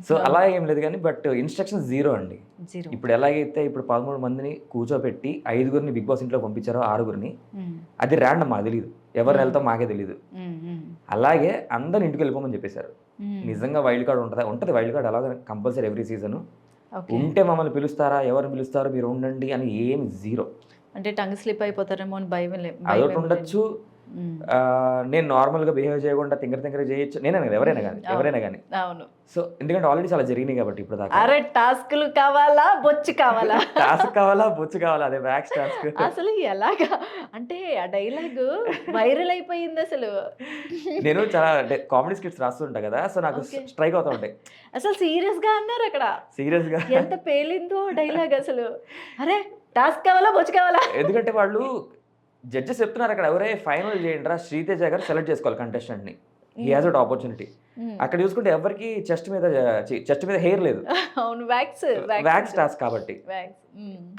సో అలా ఏం లేదు కానీ బట్ ఇన్స్ట్రక్షన్స్ జీరో అండి. జీరో. ఇప్పుడు ఎలాగైతే ఇప్పుడు 13 మందిని కూర్చోబెట్టి 5గురిని బిగ్ బాస్ ఇంట్లో పంపించారో 6గురిని, అది ర్యాండమ్ మాకు తెలియదు, ఎవరిని వెళ్తాం మాకే తెలియదు. అలాగే అందరు ఇంటికి వెళ్ళిపోమని చెప్పేశారు. నిజంగా వైల్డ్ కార్డ్ ఉంటుందా? ఉంటుంది వైల్డ్ కార్డ్, అలాగే కంపల్సరీ ఎవ్రీ సీజన్ ఉంటే మమ్మల్ని పిలుస్తారా, ఎవరు పిలుస్తారు, మీరు ఉండండి అని ఏం జీరో. అంటే టంగ్ స్లిప్ అయిపోతారేమో అని భయం. అదొకటి ఉండొచ్చు. నేను నార్మల్గా బిహేవ్ చేయకుండా తింగర చేయొచ్చు, నేనే కదా, ఎవరైనా కానీ. అవును. సో ఎందుకంటే ఆల్రెడీ చాలా జరిగినాయి కాబట్టి ఇప్పుడు దాకా. అరే టాస్క్లు కావాలా, బొచ్చు కావాలా? టాస్క్ కావాలా, బొచ్చు కావాలా, అదే వ్యాక్స్ టాస్క్. అసలు ఎలాగా అంటే ఆ డైలాగ్ వైరల్ అయిపోయింది అసలు. నేను చాలా కామెడీ స్కిట్స్ రాస్తుంటా కదా, సో నాకు స్ట్రైక్ అవుతా ఉంటాయి. అసలు సీరియస్ గా అన్నారు అక్కడ, సీరియస్ గా ఎంత పేలిందో డైలాగ్ అసలు. అరే టాస్క్ కావాలా, బొచ్చు కావాలా? ఎందుకంటే వాళ్ళు జడ్జెస్ చెప్తున్నారు అక్కడ, ఎవరే ఫైనల్ చేయండి రా, శ్రీతేజ గారు సెలెక్ట్ చేసుకోవాలి కంటెస్టెంట్ ని, హీ హాజ్ అట్ ఆపర్చునిటీ. అక్కడ చూసుకుంటే ఎవరికి చెస్ట్ మీద హెయిర్ లేదు. అవును, వ్యాక్స్ టాస్క్ కాబట్టి.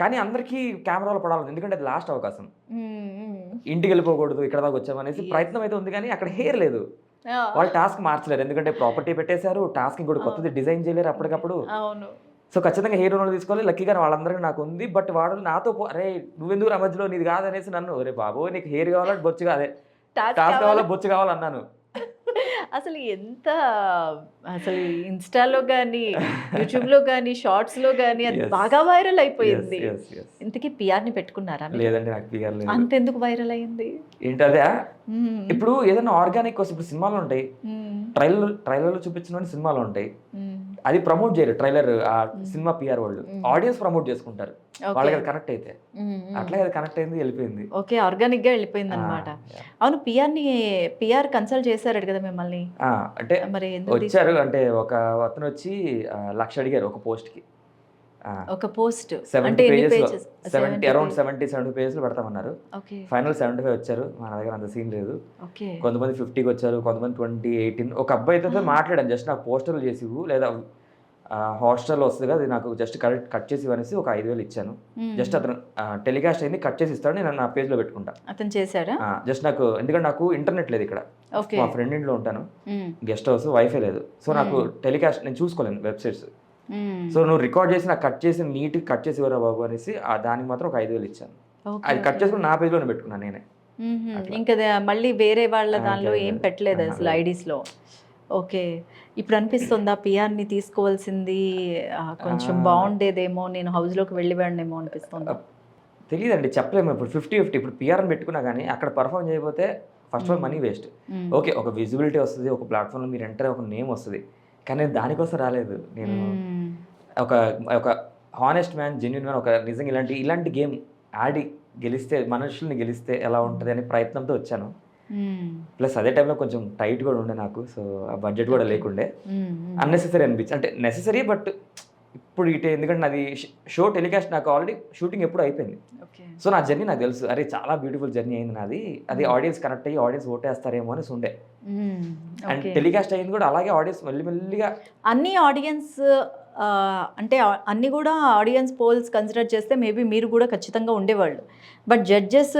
కానీ అందరికీ కెమెరాలో పడాలి, ఎందుకంటే అది లాస్ట్ అవకాశం, ఇంటికి వెళ్ళిపోకూడదు, ఇక్కడ దాకా వచ్చామనేసి ప్రయత్నం అయితే ఉంది, కానీ అక్కడ హెయిర్ లేదు. వాళ్ళు టాస్క్ మార్చలేరు, ఎందుకంటే ప్రాపర్టీ పెట్టేశారు, టాస్క్ ఇంకోటి కొత్తది డిజైన్ చేయలేరు అప్పటికప్పుడు. అవును. సో ఖచ్చితంగా హెయిర్ ఉన్న తీసుకోవాలి. లక్కీగా వాళ్ళందరికీ నాకు ఉంది, బట్ వాడు నాతో అరే నువ్వెందుకు రా మధ్యలో, నీది కాదనేసి నన్ను, అరే బాబు నీకు హెయిర్ కావాలా, బొచ్చు కాదే, టాస్క్ కావాలా, బొచ్చు కావాలన్నాను. అసలు ఎంత అసలు ఇన్స్టాలో కానీ యూట్యూబ్లో కానీ షార్ట్స్లో కానీ అది బాగా వైరల్ అయిపోయింది. ఇంతకీ పిఆర్ని పెట్టుకున్నారా? లేదండి, నాకు పిఆర్ లేదు. అంతెందుకు వైరల్ అయింది ఏంటదే? ఇప్పుడు ఏదైనా ఆర్గానిక్ కోసం ఇప్పుడు సినిమాలు ఉంటాయి, ట్రైలర్లో చూపించిన సినిమాలు ఉంటాయి, అది ప్రమోట్ చేయరు ట్రైలర్, ఆ సినిమా పిఆర్ వాళ్ళు ఆడియన్స్ ప్రమోట్ చేసుకుంటారు, వాళ్ళకి అది కనెక్ట్ అయితే. అట్లా అది కనెక్ట్ అయింది, వెళ్ళిపోయింది. ఓకే, ఆర్గానిక్ గా వెళ్ళిపోయింది అనమాట. అవును, పిఆర్ కన్సల్ట్ చేశారు కదా మిమ్మల్ని? అంటే మరి వచ్చారు, అంటే ఒక అతను వచ్చి 1,00,000 అడిగారు ఒక పోస్ట్ కి. ఒక పోస్ట్ 70 అరౌండ్ 70 పేజెస్ పెడతామన్నారు. ఫైనల్ 75 వచ్చారు. మన దగ్గర అంత సీన్ లేదు. కొంతమంది 50కి వచ్చారు, కొంతమంది 20, 18. ఒక అబ్బాయి అయితే మాట్లాడాను, జస్ట్ నాకు పోస్టర్లు చేసి లేదా హాస్టల్లో వస్తుంది కదా, అది నాకు జస్ట్ కట్ చేసి అనేసి ఒక 5,000 ఇచ్చాను. జస్ట్ అతను టెలికాస్ట్ అయింది కట్ చేసి ఇస్తాడు, నేను నా పేజ్లో పెట్టుకుంటా. అతను చేశాడా? జస్ట్ నాకు, ఎందుకంటే నాకు ఇంటర్నెట్ లేదు ఇక్కడ, మా ఫ్రెండ్ ఇంట్లో ఉంటాను, గెస్ట్ హౌస్, వైఫై లేదు. సో నాకు టెలికాస్ట్ నేను చూసుకోలేను వెబ్సైట్స్. సో నువ్వు రికార్డ్ చేసి నాకు కట్ చేసి నీట్గా కట్ చేసి ఇవ్వరా బాబు అనేసి దానికి మాత్రం ఒక 5,000 ఇచ్చాను. అది కట్ చేసుకుని నా పేజ్లోనే పెట్టుకున్నాను నేనే. ఇంకా మళ్ళీ వేరే వాళ్ళ దానిలో ఏం పెట్టలేదు అసలు ఐడీస్లో. ఓకే, ఇప్పుడు అనిపిస్తుందా పిఆర్ని తీసుకోవాల్సింది కొంచెం బాగుండేదేమో, నేను హౌస్లోకి వెళ్ళిపోయాడేమో అనిపిస్తుందా? తెలియదండి, చెప్పలేము. ఇప్పుడు 50-50. ఇప్పుడు పిఆర్ని పెట్టుకున్నా కానీ అక్కడ పర్ఫామ్ చేయకపోతే first of all money waste. Okay, ఒక విజిబిలిటీ వస్తుంది, ఒక ప్లాట్ఫామ్లో మీరు ఎంటర్ ఒక నేమ్ వస్తుంది, కానీ నేను దానికోసం రాలేదు. నేను ఒక హానెస్ట్ మ్యాన్, జెన్యున్ మ్యాన్, ఒక నిజంగా ఇలాంటి గేమ్ ఆడి గెలిస్తే, మనుషుల్ని గెలిస్తే ఎలా ఉంటుంది అనే ప్రయత్నంతో వచ్చాను. ప్లస్ అదే టైంలో కొంచెం టైట్ కూడా ఉండే నాకు, సో ఆ బడ్జెట్ కూడా లేకుండే. అన్నెసెసరీ అనిపించింది, అంటే నెసెసరీ బట్ ఇప్పుడు ఎందుకంటే నాది షో టెలికాస్ట్, నాకు ఆల్రెడీ షూటింగ్ ఎప్పుడు అయిపోయింది. సో నా జర్నీ నాకు తెలుసు, అరే చాలా బ్యూటిఫుల్ జర్నీ అయింది నాది, అది ఆడియన్స్ కనెక్ట్ అయ్యి ఆడియన్స్ ఓటేస్తారేమో అనేసి ఉండే. అండ్ టెలికాస్ట్ అయ్యింది కూడా అలాగే, ఆడియన్స్ మెల్లిమెల్లిగా అన్ని ఆడియన్స్ అంటే అన్ని కూడా ఆడియన్స్ పోల్స్ కన్సిడర్ చేస్తే మేబీ మీరు కూడా ఖచ్చితంగా ఉండేవాళ్ళు, బట్ జడ్జెస్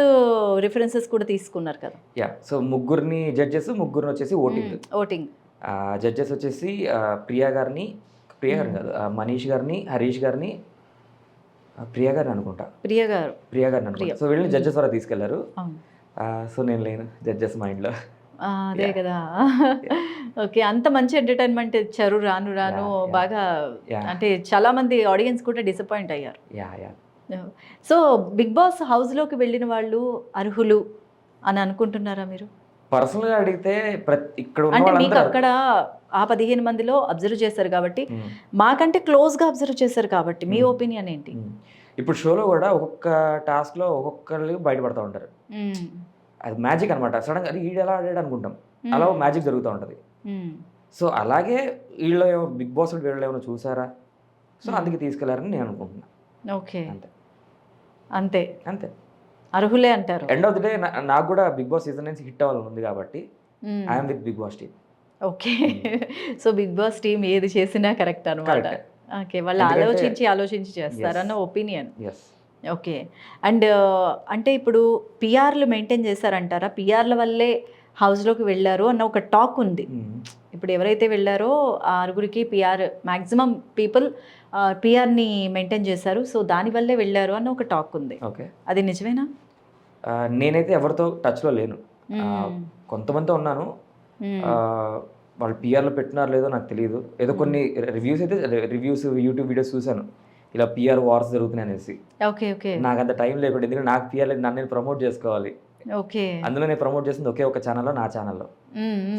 రిఫరెన్సెస్ కూడా తీసుకున్నారు కదా. యా, సో ముగ్గురిని జడ్జెస్, ముగ్గురిని వచ్చేసి ఓటింగ్ జడ్జెస్ వచ్చేసి ప్రియా గారిని కాదు, మనీష్ గారిని, హరీష్ గారిని, ప్రియా గారిని అనుకుంటా, ప్రియా గారిని అనుకుంటా. సో వీళ్ళని జడ్జెస్ వరకు తీసుకెళ్లారు. సో నేను లేను జడ్జెస్ మైండ్లో. అదే కదా. ఓకే, అంత మంచి ఎంటర్టైన్మెంట్ ఇచ్చారు. రాను బాగా, అంటే చాలా మంది ఆడియన్స్ కూడా డిసప్పాయింట్ అయ్యారు. సో బిగ్ బాస్ హౌస్లోకి వెళ్ళిన వాళ్ళు అర్హులు అని అనుకుంటున్నారా మీరు? పర్సనల్గా అడిగితే ఇక్కడ అంటే మీకు అక్కడ ఆ 15 మందిలో అబ్జర్వ్ చేశారు కాబట్టి, మాకంటే క్లోజ్గా అబ్జర్వ్ చేశారు కాబట్టి మీ ఒపీనియన్ ఏంటి? ఇప్పుడు షోలో కూడా ఒక్కొక్క టాస్క్లో ఒక్కొక్కరు బయటపడతా ఉంటారు, అది మ్యాజిక్ అనమాట. సడన్గా అది ఈడు ఎలా ఆడాడు అనుకుంటాం, అలా మ్యాజిక్ జరుగుతూ ఉంటుంది. సో అలాగే వీళ్ళు బిగ్ బాస్ వీళ్ళు ఏమైనా చూసారా, సో అందుకే తీసుకెళ్లారని నేను అనుకుంటున్నా. ఓకే, అంతే అర్హులే అంటారు. ఎండ్ ఆఫ్ ది డే నాకు కూడా బిగ్ బాస్ సీజన్ నుంచి హిట్ అవ్వాలని ఉంది కాబట్టి I'm with Bigg Boss team. Okay, so Bigg Boss team ఏది చేసినా కరెక్ట్ అనమాట. ఓకే. వాళ్ళు ఆలోచించి చేస్తారన్న ఒపీనియన్. ఎస్. ఓకే. అండ్ అంటే ఇప్పుడు పిఆర్‌లు మెయింటైన్ చేశారంటారా? పిఆర్‌ల వల్లే హౌస్‌లోకి వెళ్లారు అన్న ఒక టాక్ ఉంది. ఇప్పుడు ఎవరైతే వెళ్లారో ఆ ఆరుగురికి పిఆర్ మాక్సిమం పీపుల్ పిఆర్‌ని మెయింటైన్ చేశారు. సో దానివల్లే వెళ్లారు అన్న ఒక టాక్ ఉంది. ఓకే. అది నిజమేనా? నేనైతే ఎవరితో టచ్లో లేను. మ్మ్. కొంతమందితో ఉన్నాను. మ్మ్. వాళ్ళు పిఆర్లో పెట్టినారో లేదో నాకు తెలియదు. ఏదో కొన్ని రివ్యూస్ యూట్యూబ్ వీడియోస్ చూశాను, ఇలా పిఆర్ వార్స్ జరుగుతున్నాయి అనేసి. ఓకే. ఓకే. నాకు అంత టైం లేకుండా, ఎందుకంటే నాకు పిఆర్ లేదు, నన్ను నేను ప్రమోట్ చేసుకోవాలి. ఓకే. అందులో నేను ప్రమోట్ చేసింది ఒకే ఒక ఛానల్లో, నా ఛానల్లో.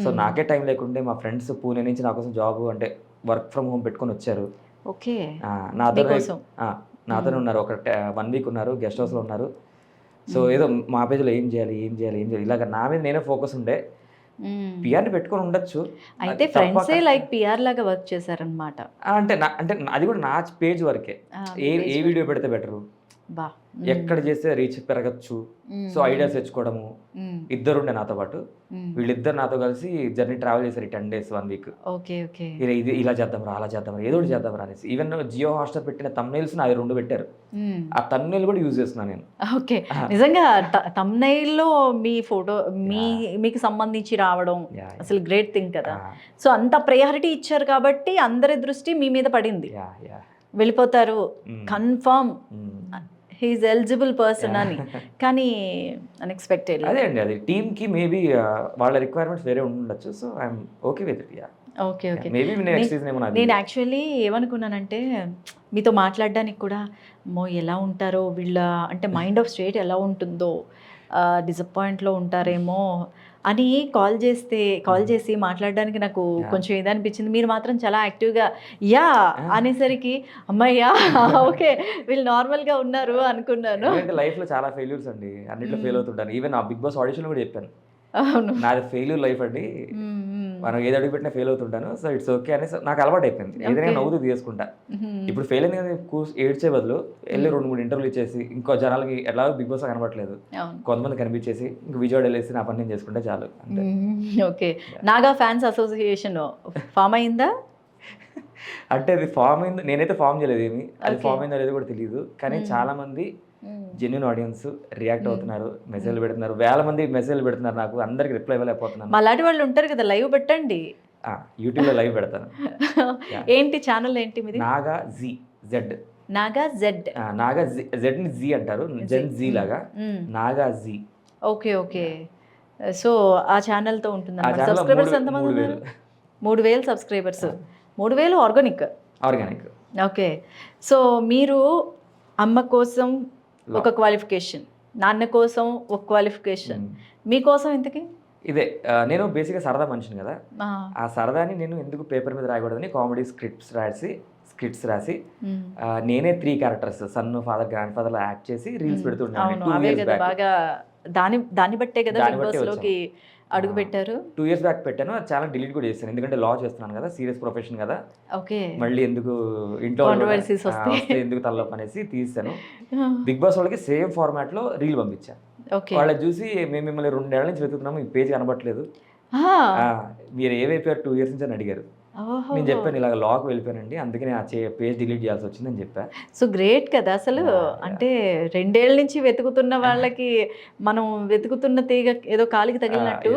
సో నాకే టైం లేకుంటే మా ఫ్రెండ్స్ పూణే నుంచి నా కోసం జాబ్ అంటే వర్క్ ఫ్రమ్ హోమ్ పెట్టుకొని వచ్చారు. ఓకే. నాతోనే ఉన్నారు. ఒక 1 వీక్ ఉన్నారు, గెస్ట్ హౌస్లో ఉన్నారు. సో ఏదో మా పేజ్లో ఏం చేయాలి ఇలాగ నా మీద నేనే ఫోకస్ ఉండే. పిఆర్ని పెట్టుకొని ఉండొచ్చు. అయితే ఫ్రెండ్సే లైక్ పిఆర్ లాగా వర్క్ చేశారనమాట. అంటే అది కూడా నా పేజ్ వరకే. ఏ వీడియో పెడితే బెటరు, బా ఎక్కడ చేస్తే రీచ్ పెరగచ్చు, సో ఐడియాస్ తెచ్చుకోవడము. ఇద్దరు ఉండే నాతో పాటు, వీళ్ళిద్దరు నాతో కలిసి జర్నీ ట్రావెల్ చేశారు 10 days 1 week. ఓకే. ఓకే. ఇది ఇలా చేద్దాం రా, అలా చేద్దాం రా, ఏదో ఒకటి చేద్దాం రా అనేసి. ఈవెన్ జియో హాట్‌స్టార్ పెట్టిన thumbnails నా 2 పెట్టారు. ఆ thumbnail కూడా యూజ్ చేస్తున్నాను నేను. ఓకే. నిజంగా థంబ్‌నెయిల్‌లో మీ ఫోటో మీకు సంబంధించి రావడం అసలు గ్రేట్ థింగ్ కదా. సో అంత ప్రయారిటీ ఇచ్చారు కాబట్టి అందరి దృష్టి మీ మీద పడింది. వెళ్ళిపోతారు కన్ఫర్మ్ హీఈస్ ఎలిజిబుల్ పర్సన్ అని. కానీ అన్ఎక్స్పెక్టెడ్. అదే అండి, అది టీమ్కి మేబీ వాళ్ళ రిక్వైర్మెంట్స్ వేరే ఉండొచ్చు. So I'm okay with it. Okay. Okay. Maybe next season ఏమో నేను యాక్చువల్లీ ఏమనుకున్నానంటే మీతో మాట్లాడడానికి కూడా ఎలా ఉంటారో వీళ్ళ అంటే మైండ్ ఆఫ్ స్టేట్ ఎలా ఉంటుందో, డిసప్పాయింట్లో ఉంటారేమో అని కాల్ చేసి మాట్లాడడానికి నాకు కొంచెం ఇదనిపించింది. మీరు మాత్రం చాలా యాక్టివ్గా అనేసరికి అమ్మయ్యా ఓకే వీళ్ళు నార్మల్గా ఉన్నారు అనుకున్నాను. లైఫ్లో చాలా ఫెయిల్యూర్స్ అండి, అన్నిట్లో ఫెయిల్ అవుతుంటాను. ఈవెన్ ఆ బిగ్ బాస్ ఆడిషన్ కూడా చెప్పాను, అవును నాది ఫెయిల్యూర్ లైఫ్ అండి, మనం ఏది అడుగు పెట్టినా ఫెయిల్ అవుతుంటాను. సో ఇట్స్ ఓకే అని నాకు అలవాటు అయిపోయింది. ఏదైనా నవ్వుతూ తీసుకుంటా. ఇప్పుడు ఫెయిల్ అయింది కదా ఏడ్చే బదులు వెళ్ళి 2-3 ఇంటర్వ్యూలు ఇచ్చేసి, ఇంకో జనాలకి ఎట్లా బిగ్ బాస్ కనబడట్లేదు, కొంతమంది కనిపించేసి ఇంక విజయవాడ వెళ్ళేసి నా పని నేను చేసుకుంటే చాలు. Okay. Naga fans association form అయిందా? అంటే అది ఫామ్ అయింది, నేనైతే ఫామ్ చేయలేదు ఏమి, అది ఫామ్ అయిందో లేదో కూడా తెలియదు. కానీ చాలా మంది జెన్యూన్ ఆడియన్స్ రియాక్ట్ అవుతున్నారు, మెసేజ్లు పెడుతున్నారు, వేల మంది మెసేజ్లు పెడుతున్నారు. నాకు అందరికి రిప్లై ఇవ్వలేకపోతున్నాను. అలాంటి వాళ్ళు ఉంటారు కదా, లైవ్ పెట్టండి. యూట్యూబ్లో లైవ్ పెడతాను. ఏంటి ఛానల్ ఏంటి మీది? Naga Z. Naga Z. Naga Z ని జీ అంటారు, జెన్ జీ లాగా Naga G. Okay. Okay. So ఆ ఛానల్ తో ఉంటుంది. సబ్స్క్రైబర్స్ ఎంతమంది ఉన్నారు? 3000 సబ్స్క్రైబర్స్. 3000 ఆర్గానిక్. ఓకే. సో మీరు అమ్మ కోసం ఒక క్వాలిఫికేషన్, నాన్న కోసం ఒక క్వాలిఫికేషన్, మీకోసం ఇంతకీ? ఇదే, నేను బేసిక్గా సరదా మనిషిని కదా, ఆ సరదాని నేను ఎందుకు పేపర్ మీద రాయకూడదని కామెడీ స్క్రిప్ట్స్ రాసి నేనే 3 characters son, father, grandfather act చేసి రీల్స్ పెడుతున్నాను. బాగా దాన్ని బట్టే కదా బిగ్ బాస్ లోకి అడుగు పెట్టారు. 2 years బ్యాక్ పెట్టాను, అది చాలా డిలీట్ కూడా చేశాను. ఎందుకంటే లా చేస్తున్నాను కదా, సీరియస్ ప్రొఫెషన్ కదా, ఓకే మళ్ళీ ఎందుకు ఇంట్లో ఎందుకు తలలోపు అనేసి తీసాను. బిగ్ బాస్ వాళ్ళకి సేమ్ ఫార్మాట్ లో రీల్ పంపించాను. వాళ్ళని చూసి మేము మిమ్మల్ని 2 ఏళ్ల నుంచి వెతుకుతున్నాము, ఈ పేజ్ కనబట్లేదు, మీరు ఏమైపోయారు 2 years నుంచి అని అడిగారు. నేను చెప్పాను ఇలాగ లాక్ వెళ్ళిపోయానండి, అందుకని ఆ పేజ్ డిలీట్ చేయాల్సి వచ్చిందని చెప్పా. సో గ్రేట్ కదా అసలు. అంటే 2 ఏళ్ల నుంచి వెతుకుతున్న వాళ్ళకి మనం వెతుకుతున్న తీగ ఏదో కాలికి తగిలినట్టు.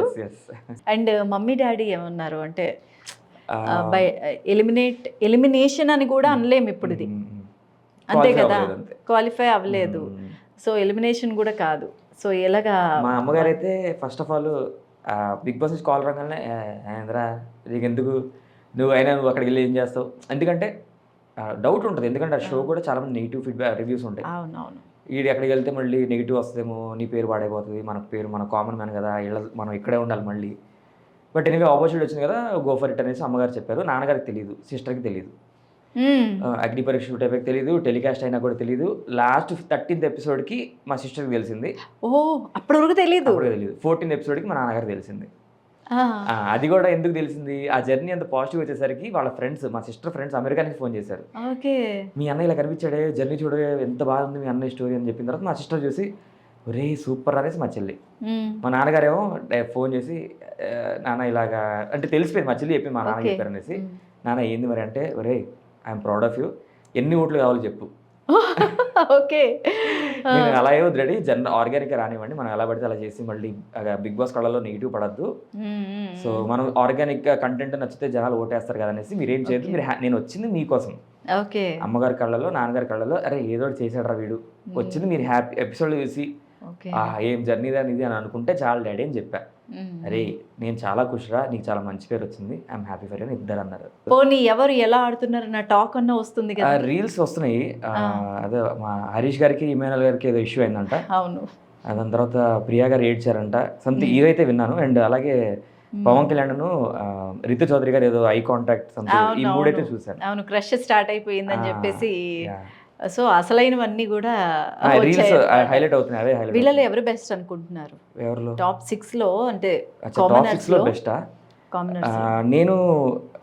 అండ్ మమ్మీ డాడీ ఏమన్నారు అంటే బై ఎలిమినేషన్ అని కూడా అనలేము ఇప్పుడు, ఇది అంతే కదా, క్వాలిఫై అవ్వలేదు, సో ఎలిమినేషన్ కూడా కాదు. సో ఎలాగా? మా అమ్మగారు అయితే first of all Bigg Boss నుంచి కాల్ రాగానే ఏంద్రా నీకు ఎందుకు, నువ్వు అక్కడికి వెళ్ళి ఏం చేస్తావు, ఎందుకంటే డౌట్ ఉంటుంది. ఎందుకంటే ఆ షో కూడా చాలా మంది నెగిటివ్ రివ్యూస్ ఉంటాయి. అవునవును. వీడు ఎక్కడికి వెళ్తే మళ్ళీ నెగిటివ్ వస్తుందేమో, నీ పేరు పాడైపోతుంది, మన కామన్ మ్యాన్ కదా, మనం ఇక్కడే ఉండాలి మళ్ళీ. బట్ ఎనీవే ఆపర్చునిటీ వచ్చింది కదా, గో ఫర్ ఇట్ అనేసి అమ్మగారు చెప్పారు. నాన్నగారికి తెలియదు, సిస్టర్కి తెలియదు, అగ్ని పరీక్ష షూట్ అయిపోయి తెలియదు, టెలికాస్ట్ అయినా కూడా తెలియదు. లాస్ట్ 13th ఎపిసోడ్కి మా సిస్టర్కి తెలిసింది. అప్పటి వరకు తెలియదు. 14th ఎపిసోడ్కి మా నాన్నగారికి తెలిసింది. అది కూడా ఎందుకు తెలిసింది, ఆ జర్నీ అంత పాజిటివ్ వచ్చేసరికి వాళ్ళ ఫ్రెండ్స్, మా సిస్టర్ ఫ్రెండ్స్ అమెరికా నుంచి ఫోన్ చేశారు. మీ అన్న ఇలా కనిపించాడే, జర్నీ చూడే ఎంత బాగుంది మీ అన్న స్టోరీ అని చెప్పిన తర్వాత మా సిస్టర్ చూసి ఒరే సూపర్ అనేసి మా చెల్లి. మా నాన్నగారేమో ఫోన్ చేసి నాన్న ఇలాగా అంటే తెలిసిపోయింది, మా చెల్లి చెప్పింది మా నాన్న చెప్పారు అనేసి. నాన్న ఏంది మరి అంటే, ఒరే ఐఎమ్ ప్రౌడ్ ఆఫ్ యూ, ఎన్ని ఓట్లు కావాలో చెప్పు. ఓకే. నేను అలా ఏవో రెడీ, ఆర్గానిక్గా రానివ్వండి, మనం ఎలా పడితే అలా చేసి మళ్ళీ బిగ్ బాస్ కళ్ళలో నెగిటివ్ పడద్దు. సో మనం ఆర్గానిక్గా కంటెంట్ నచ్చితే జనాలు ఓటేస్తారు కదా అనేసి మీరేం చేయొద్దు, మీరు నేను వచ్చింది మీకోసం. ఓకే. అమ్మగారి కళ్ళలో, నాన్నగారి కళ్ళలో అరే ఏదో ఒకటి చేశాడు రా వీడు, వచ్చింది మీరు హ్యాపీ ఎపిసోడ్ చూసి ఏం జర్నీ దాని ఇది అని అనుకుంటే చాలా డాడీ అని చెప్పా. అరే నేను చాలా ఖుషిరా, నీకు చాలా మంచి పేరు వచ్చింది, ఐఎమ్ హ్యాపీ ఫర్ అని ఇద్దరు అన్నారు. పోనీ ఎవరు ఎలా ఆడుతున్నారు నా టాక్ అన్న వస్తుంది కదా. రీల్స్ వస్తున్నాయి, అదే మా హరీష్ గారికి ఇమానుయల్ గారికి ఏదో ఇష్యూ అయిందంట. అవును. దాని తర్వాత ప్రియా గారు ఏడ్చారంట సంథింగ్, ఇదైతే విన్నాను. అండ్ అలాగే పవన్ కళ్యాణ్ రితు చౌదరి గారు ఏదో ఐ కాంటాక్ట్ సంథింగ్, ఈ మూడైతే చూసాను. అవును, క్రష్ స్టార్ట్ అయిపోయిందని చెప్పేసి. సో అసలైనవన్నీ కూడా రీల్స్ హైలైట్ అవుతున్నాయి, అవే హైలైట్. వీళ్ళలో ఎవరు బెస్ట్ అనుకుంటున్నారు? ఎవరిలో టాప్ 6 లో అంటే టాప్ 6 లో బెస్టా? నేను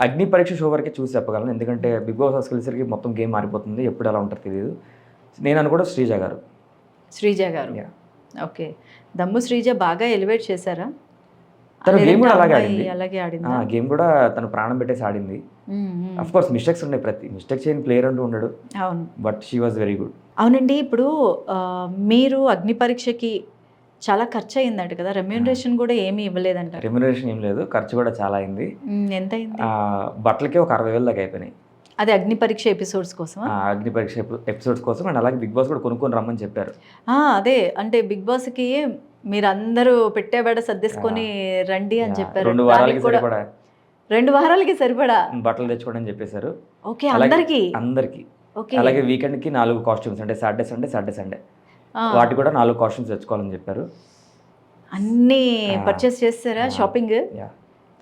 అగ్ని పరీక్ష షో వరకే చూసి చెప్పగలను, ఎందుకంటే బిగ్ బాస్ హౌస్కి వెళ్ళేసరికి మొత్తం గేమ్ మారిపోతుంది, ఎప్పుడు ఎలా ఉంటుంది తెలియదు. నేను అనుకోవడం శ్రీజ గారు. శ్రీజ గారు, ఓకే. దమ్ము శ్రీజ బాగా ఎలివేట్ చేశారా? తన గేమ్ కూడా అలాగే ఆడింది. గేమ్ కూడా తను ప్రాణం పెట్టేసి ఆడింది. అఫ్ కోర్స్ మిస్టేక్స్ ఉన్నాయి, ప్రతి మిస్టేక్ చేయని ప్లేయర్ అంటూ ఉండడు. అవును, but she was very good. అవునండి. ఇప్పుడు మీరు అగ్ని పరీక్షకి చాలా ఖర్చు అయిందంట కదా, రెమ్యూనరేషన్ కూడా ఏమీ ఇవ్వలేదంట? రెమ్యూనరేషన్ ఏం లేదు, ఖర్చు కూడా చాలా అయింది. ఎంత అయింది? బట్టలకే ఒక 60,000 దాకా అయిపోయినాయి. అది అగ్ని పరీక్ష ఎపిసోడ్స్ కోసం? అగ్ని పరీక్ష ఎపిసోడ్స్ కోసం. అండ్ అలాగే బిగ్ బాస్ కూడా కొనుక్కొని రమ్మని చెప్పారు. అదే అంటే బిగ్ బాస్కి మీరు అందరూ పెట్టేబడ సర్దేసుకొని రండి అని చెప్పారు. 2 వారాలకి సరిపడా, 2 వారాలకి సరిపడా బట్టలు తెచ్చుకోండి అని చెప్పేశారు. ఓకే, అందరికి. అలాగే వీకెండ్కి 4 కాస్ట్యూమ్స్, అంటే సాటర్డే సండే వాటి కూడా 4 కాస్ట్యూమ్స్ తెచ్చుకోవాలని చెప్పారు. అన్ని పర్చేస్ చేస్తారా? షాపింగ్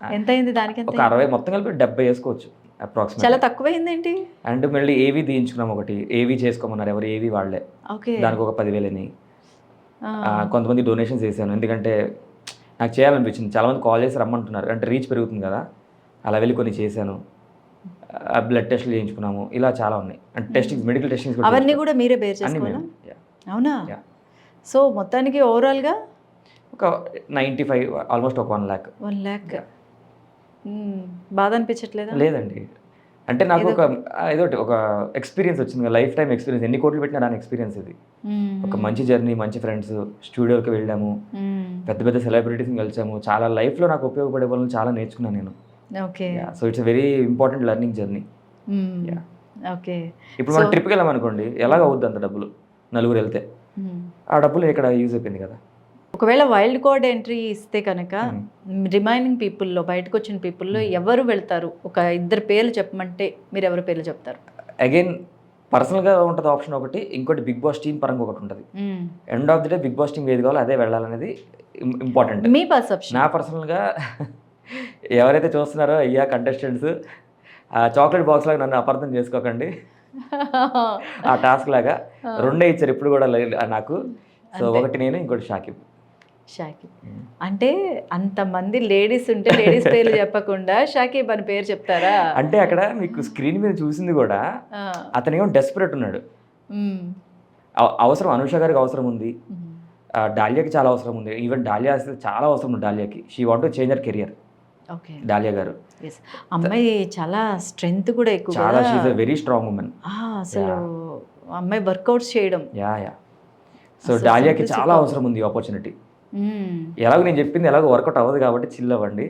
ఎంత అయింది దానికి? ఒక 60, మొత్తం కలిపి 70 వేసుకోవచ్చు అప్రాక్సిమేట్. చాలా తక్కువైంది ఏంటి? అండ్ మళ్ళీ ఏవి తీయించుకున్నాం, ఒకటి ఏవి చేసుకోమన్నారు, ఎవరు ఏవి వాళ్ళే. దానికి ఒక 10,000 అయినాయి. కొంతమంది డొనేషన్స్ వేసాను, ఎందుకంటే నాకు చేయాలనిపించింది. చాలామంది కాల్ చేసి రమ్మంటున్నారు, అంటే రీచ్ పెరుగుతుంది కదా, అలా వెళ్ళి కొన్ని చేశాను. బ్లడ్ టెస్ట్లు చేయించుకున్నాము, ఇలా చాలా ఉన్నాయి. అంటే టెస్టింగ్, మెడికల్ టెస్టింగ్స్ అవన్నీ కూడా మీరే బేర్ చేసుకోవాలా? అవునా? సో మొత్తానికి ఓవరాల్గా ఒక 95, ఆల్మోస్ట్ ఒక 1 lakh. 1 lakh. బాధ అనిపించట్లేదా? లేదండి, అంటే నాకు ఒక ఎక్స్పీరియన్స్ వచ్చింది, లైఫ్ టైం ఎక్స్పీరియన్స్. ఎన్ని కోట్లు పెట్టినా దాని ఎక్స్పీరియన్స్ ఇది. ఒక మంచి జర్నీ, మంచి ఫ్రెండ్స్, స్టూడియోకి వెళ్ళాము, పెద్ద పెద్ద సెలబ్రిటీస్ని కలిసాము, చాలా లైఫ్లో నాకు ఉపయోగపడే వాళ్ళని చాలా నేర్చుకున్నాను నేను. Okay. So it's very important learning journey. Okay. ఇప్పుడు మనం ట్రిప్కి వెళ్ళామనుకోండి, ఎలాగ అవుద్ది అంత డబ్బులు, నలుగురు వెళ్తే ఆ డబ్బులు ఇక్కడ యూజ్ అయిపోయింది కదా. ఒకవేళ వైల్డ్ కార్డ్ ఎంట్రీ ఇస్తే కనుక రిమైనింగ్ పీపుల్లో, బయటకు వచ్చిన పీపుల్లో ఎవరు వెళ్తారు? ఒక 2 పేర్లు చెప్పమంటే మీరు ఎవరి పేర్లు చెప్తారు? అగైన్ పర్సనల్గా ఉంటుంది ఆప్షన్ ఒకటి, ఇంకోటి బిగ్ బాస్ టీమ్ పరంగా ఒకటి ఉంటుంది. End of the day big Boss team ఏది కావాలో అదే వెళ్ళాలనేది ఇంపార్టెంట్. మీ పర్సెప్షన్? నా పర్సనల్గా ఎవరైతే చూస్తున్నారో అయ్యా కంటెస్టెంట్స్, ఆ చాక్లెట్ బాక్స్ లాగా నన్ను అపార్థం చేసుకోకండి. ఆ టాస్క్ లాగా 2 ఇచ్చారు ఇప్పుడు కూడా నాకు. సో ఒకటి నేను, ఇంకోటి షాకిబ్. అంటే అంతమంది లేడీస్ ఉంటే లేడీస్ పేర్లు చెప్పకుండా షాకిబ్ అని పేరు చెప్తారా? అంటే అక్కడ మీకు స్క్రీన్ మీద చూసింది కూడా అతనేమో డెస్పరేట్ ఉన్నాడు. అవసరం, అనుష గారికి అవసరం ఉంది, డాలియాకి చాలా అవసరం ఉంది. ఈవెన్ డాలియా అసలు చాలా అవసరం ఉంది డాలియాకి. She want to change her career. Dalia garu అమ్మాయి చాలా స్ట్రెంగ్త్ కూడా ఎక్కువ, చాలా she is a very strong woman. అసలు అమ్మాయి వర్కౌట్స్ చేయడం. సో డాలియాకి చాలా అవసరం ఉంది ఆపర్చునిటీ. ఎలాగో నేను చెప్పింది ఎలాగో వర్కౌట్ అవ్వదు కాబట్టి చిల్ అవ్వండి.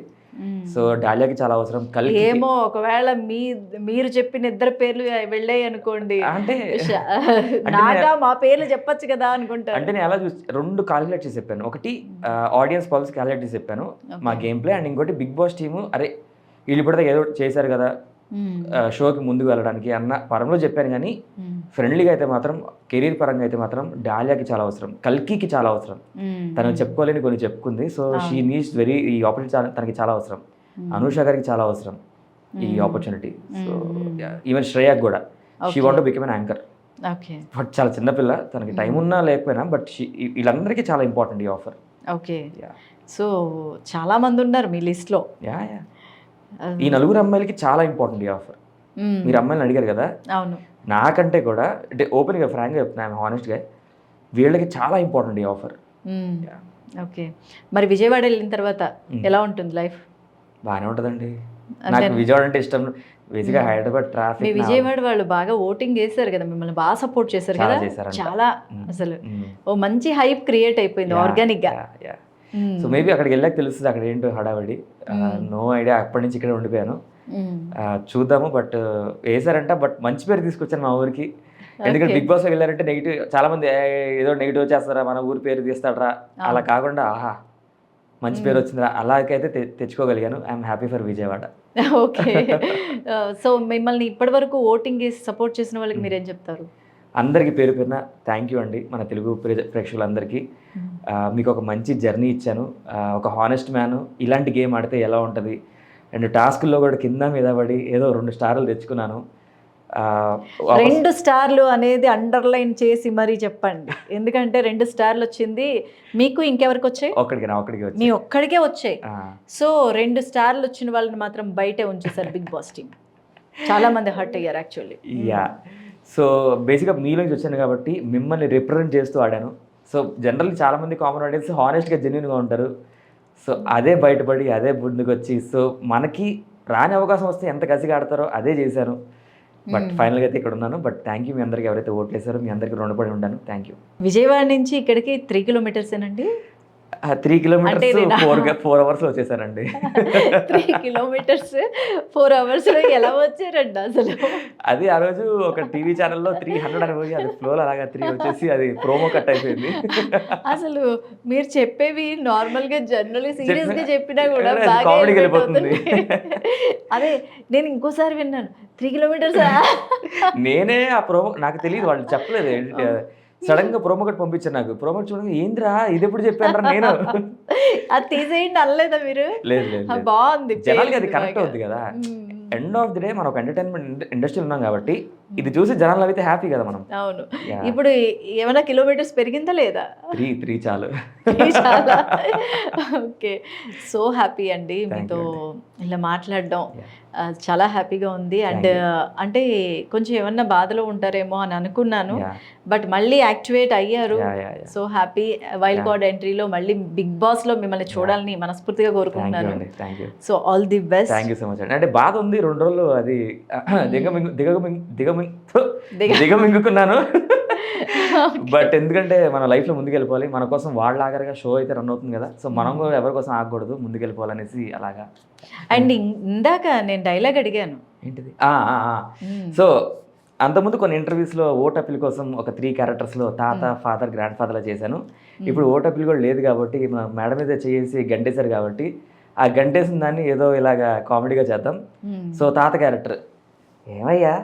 సో డాలియాకి చాలా అవసరం. ఏమో ఒకవేళ మీరు చెప్పిన 2 పేర్లు వెళ్ళాయి అనుకోండి, అంటే నాగా మా పేర్లు చెప్పొచ్చు కదా అనుకుంటా. అంటే నేను ఎలా చూసి 2 కాలిక్యులేట్ చేసి చెప్పాను. ఒకటి ఆడియన్స్ పల్స్ క్యాలిక్యులేట్ చేసి చెప్పాను, మా గేమ్ ప్లే. అండ్ ఇంకోటి బిగ్ బాస్ టీము, అరే వీళ్ళు ఇప్పటిదాకా ఏదో చేశారు కదా షోకి ముందుకు వెళ్ళడానికి అన్న పరంలో చెప్పాను. కానీ ఫ్రెండ్లీగా అయితే మాత్రం, కెరీర్ పరంగా అయితే మాత్రం డాలియాకి చాలా అవసరం, కల్కికి చాలా అవసరం. తను చెప్పుకోలేని కొన్ని చెప్పుకుంది. సో షీ నీడ్స్ వెరీ, ఈ ఆపర్చునిటీ తనకి చాలా అవసరం. అనూష గారికి చాలా అవసరం ఈ ఆపర్చునిటీ. సో ఈవెన్ శ్రేయాకి కూడా, she want to become an anchor. But చాలా చిన్నపిల్ల, తనకి టైం ఉన్నా లేకపోయినా, బట్ వీళ్ళందరికీ చాలా ఇంపార్టెంట్ ఈ ఆఫర్. ఓకే. సో చాలా మంది ఉన్నారు మీ లిస్ట్లో. ఈ 4 అమ్మాయిలకి చాలా ఇంపార్టెంట్ ఈ ఆఫర్. మీరు అమ్మాయిని అడిగారు కదా, అవును, నాకంటే కూడా అంటే ఓపెన్గా ఫ్రాంక్గా చెప్తున్నాను, హానెస్ట్గా వీళ్ళకి చాలా ఇంపార్టెంట్ ఈ ఆఫర్. ఓకే. మరి విజయవాడ వెళ్ళిన తర్వాత ఎలా ఉంటుంది లైఫ్? బాగానే ఉంటుందండి. నాకు విజయవాడ అంటే ఇష్టం. బేసిక్గా హైదరాబాద్ మీ ట్రాఫిక్ విజయవాడ వాళ్ళు బాగా ఓటింగ్ చేశారు కదా, మిమ్మల్ని బాగా సపోర్ట్ చేశారు చాలా కదా, చేశారంట. చాలా అసలు ఓ మంచి హైప్ క్రియేట్ అయిపోయింది ఆర్గానిక్ గా. సో మేబీ అక్కడికి వెళ్ళాక తెలుస్తుంది అక్కడ ఏంటో హడావడి. నో ఐడియా, అప్పటి నుంచి ఇక్కడే ఉండిపోయాను. చూద్దాము. బట్ వేసారంట, బట్ మంచి పేరు తీసుకొచ్చాను మా ఊరికి. ఎందుకంటే బిగ్ బాస్ వెళ్ళారంటే నెగిటివ్, చాలా మంది ఏదో నెగిటివ్ చేస్తారా, మన ఊరి పేరు తీస్తాడరా, అలా కాకుండా ఆహా మంచి పేరు వచ్చిందిరా, అలాగైతే తెచ్చుకోగలిగాను. I'm happy for Vijayawada. Okay. So మిమ్మల్ని ఇప్పటి వరకు ఓటింగ్ చేసి సపోర్ట్ చేసిన వాళ్ళకి మీరేం చెప్తారు? అందరికీ పేరు పేరున థ్యాంక్ యూ అండి. మన తెలుగు ప్రేక్షకులందరికీ మీకు ఒక మంచి జర్నీ ఇచ్చాను. ఒక హానెస్ట్ మ్యాన్ ఇలాంటి గేమ్ ఆడితే ఎలా ఉంటుంది, అండ్ టాస్క్లో కూడా కింద మీద పడి ఏదో 2 స్టార్లు తెచ్చుకున్నాను. 2 స్టార్లు అనేది అండర్లైన్ చేసి మరీ చెప్పండి, ఎందుకంటే 2 స్టార్లు వచ్చింది మీకు, ఇంకెవరికి వచ్చాయి? ఒక్కడికి మీ ఒక్కడికే వచ్చాయి. సో 2 స్టార్లు వచ్చిన వాళ్ళని మాత్రం బయటే ఉంచేసారు బిగ్ బాస్ టీమ్. చాలా మంది హర్ట్ అయ్యారు యాక్చువల్లీ. యా, సో బేసిక్గా మీలో నుంచి వచ్చాను కాబట్టి మిమ్మల్ని రిప్రజెంట్ చేస్తూ ఆడాను. సో జనరల్లీ చాలామంది కామన్ ఆడియన్స్ హానెస్ట్గా జెన్యూన్గా ఉంటారు. సో అదే బయటపడి అదే ముందుకు వచ్చి, సో మనకి రాని అవకాశం వస్తే ఎంత కసిగా ఆడతారో అదే చేశాను. బట్ ఫైనల్గా అయితే ఇక్కడ ఉన్నాను. బట్ థ్యాంక్ యూ మీ అందరికీ, ఎవరైతే ఓట్లు వేసారో మీ అందరికీ రుణపడి ఉంటాను. Thank you. విజయవాడ నుంచి ఇక్కడికి 3 కిలోమీటర్సేనండి? 3 కిలోమీటర్స్ 4 అవర్స్లో వచ్చేసానండి. 3 కిలోమీటర్స్ 4 అవర్స్లో ఎలా వచ్చారండి అసలు? అది ఆ రోజు ఒక టీవీ ఛానల్లో 300 అని పోయి అది ఫ్లోలో అలాగా 3 వచ్చేసి అది ప్రోమో కట్ అయిపోయింది. అసలు మీరు చెప్పేవి నార్మల్గా జనరల్లీ సీరియస్గా చెప్పినా కూడా కామెడీకి వెళ్ళిపోతుంది. అదే నేను ఇంకోసారి విన్నాను 3 కిలోమీటర్స్. నేనే ఆ ప్రోమో, నాకు తెలియదు, వాళ్ళు చెప్పలేదు. సడన్ గా ప్రోమో కట్ పంపించారు నాకు. ప్రోమో చూడండి, ఏంద్రా ఇది ఎప్పుడు చెప్పాను నేను, అది తీసేయండి అనలేదా మీరు? లేదు బాగుంది, జనాలకి అది కనెక్ట్ అవుద్ది కదా. ఎండ్ ఆఫ్ ది డే మనం ఒక ఎంటర్టైన్మెంట్ ఇండస్ట్రీలో ఉన్నాం కాబట్టి ఇది చూసి జనాలు అయితే హ్యాపీ కదా మనం. అవును. ఇప్పుడు ఏమైనా కిలోమీటర్స్ పెరిగిందా లేదా? 3 చాలు. ఓకే, సో హ్యాపీ అండి మీతో ఇలా మాట్లాడడం. చాలా హ్యాపీగా ఉంది. అండ్ అంటే కొంచెం ఏమన్నా బాధలో ఉంటారేమో అని అనుకున్నాను, బట్ మళ్ళీ యాక్టివేట్ అయ్యారు. So happy. వైల్డ్ కార్డ్ ఎంట్రీలో మళ్ళీ బిగ్ బాస్ లో మిమ్మల్ని చూడాలని మనస్ఫూర్తిగా కోరుకుంటున్నాను. So all the best. Thank you so much అండి. అంటే బాధ ఉంది 2 రోజులు, అది దిగమింగుకున్నాను. బట్ ఎందుకంటే మన లైఫ్లో ముందుకెళ్ళిపోవాలి, మన కోసం వాళ్ళ ఆఖరిగా షో అయితే రన్ అవుతుంది కదా. సో మనం కూడా ఎవరి కోసం ఆగకూడదు, ముందుకెళ్ళిపోవాలనేసి అలాగా. అండ్ ఇందాక నేను డైలాగ్ అడిగాను, ఏంటిది? సో అంతకుముందు కొన్ని ఇంటర్వ్యూస్లో ఓటపిల్ కోసం ఒక 3 క్యారెక్టర్స్లో తాత, ఫాదర్, గ్రాండ్ ఫాదర్లా చేశాను. ఇప్పుడు ఓటపిల్ కూడా లేదు కాబట్టి మేడం మీద చేసి గంటేశారు కాబట్టి ఆ గంటేసిన దాన్ని ఏదో ఇలాగా కామెడీగా చేద్దాం. సో తాత క్యారెక్టర్, ఏమయ్యా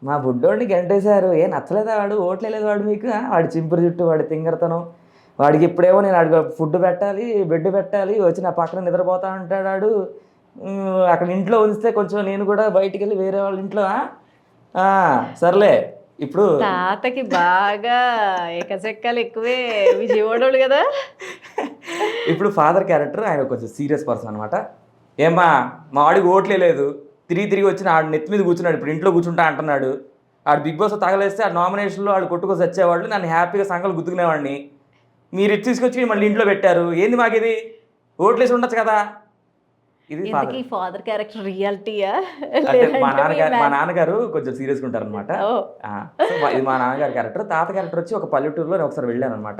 మా బుడ్డోడిని గంటేశారు, ఏం నచ్చలేదా వాడు, ఓట్లేదు వాడు మీకు, వాడి చింపురు జుట్టు, వాడి తింగరతనం, వాడికి ఇప్పుడేమో నేను వాడికి ఫుడ్ పెట్టాలి, బెడ్ పెట్టాలి, వచ్చి నా పక్కన నిద్రపోతా ఉంటాడు వాడు, అక్కడ ఇంట్లో ఉంచితే కొంచెం నేను కూడా బయటికి వెళ్ళి వేరే వాళ్ళ ఇంట్లో, సర్లే. ఇప్పుడు తాతకి బాగా ఎకసెక్కలు ఎక్కువే, విజయవాడోళ్ళు కదా. ఇప్పుడు ఫాదర్ క్యారెక్టర్, ఆయన కొంచెం సీరియస్ పర్సన్ అనమాట. ఏమ్మా మా వాడికి ఓట్లే లేదు, తిరిగి వచ్చి ఆడు నెత్తి మీద కూర్చున్నాడు, ఇప్పుడు ఇంట్లో కూర్చుంటా అంటున్నాడు, ఆడు బిగ్ బాస్ తగలేస్తే ఆ నామినేషన్లో ఆడు కొట్టుకొని వచ్చేవాళ్ళు, నన్ను హ్యాపీగా సంఘాలు గుర్తుకునేవాడిని, మీరు ఇచ్చి తీసుకొచ్చి మళ్ళీ ఇంట్లో పెట్టారు, ఏంది మాకు ఇది, ఓట్లేసి ఉండొచ్చు కదా. ఇది ఫాదర్ క్యారెక్టర్ రియాలిటీయా? మా నాన్నగారు కొంచెం సీరియస్గా ఉంటారు అనమాట. ఇది మా నాన్నగారి క్యారెక్టర్. తాత క్యారెక్టర్ వచ్చి ఒక పల్లెటూరులో నేను ఒకసారి వెళ్ళాను అనమాట.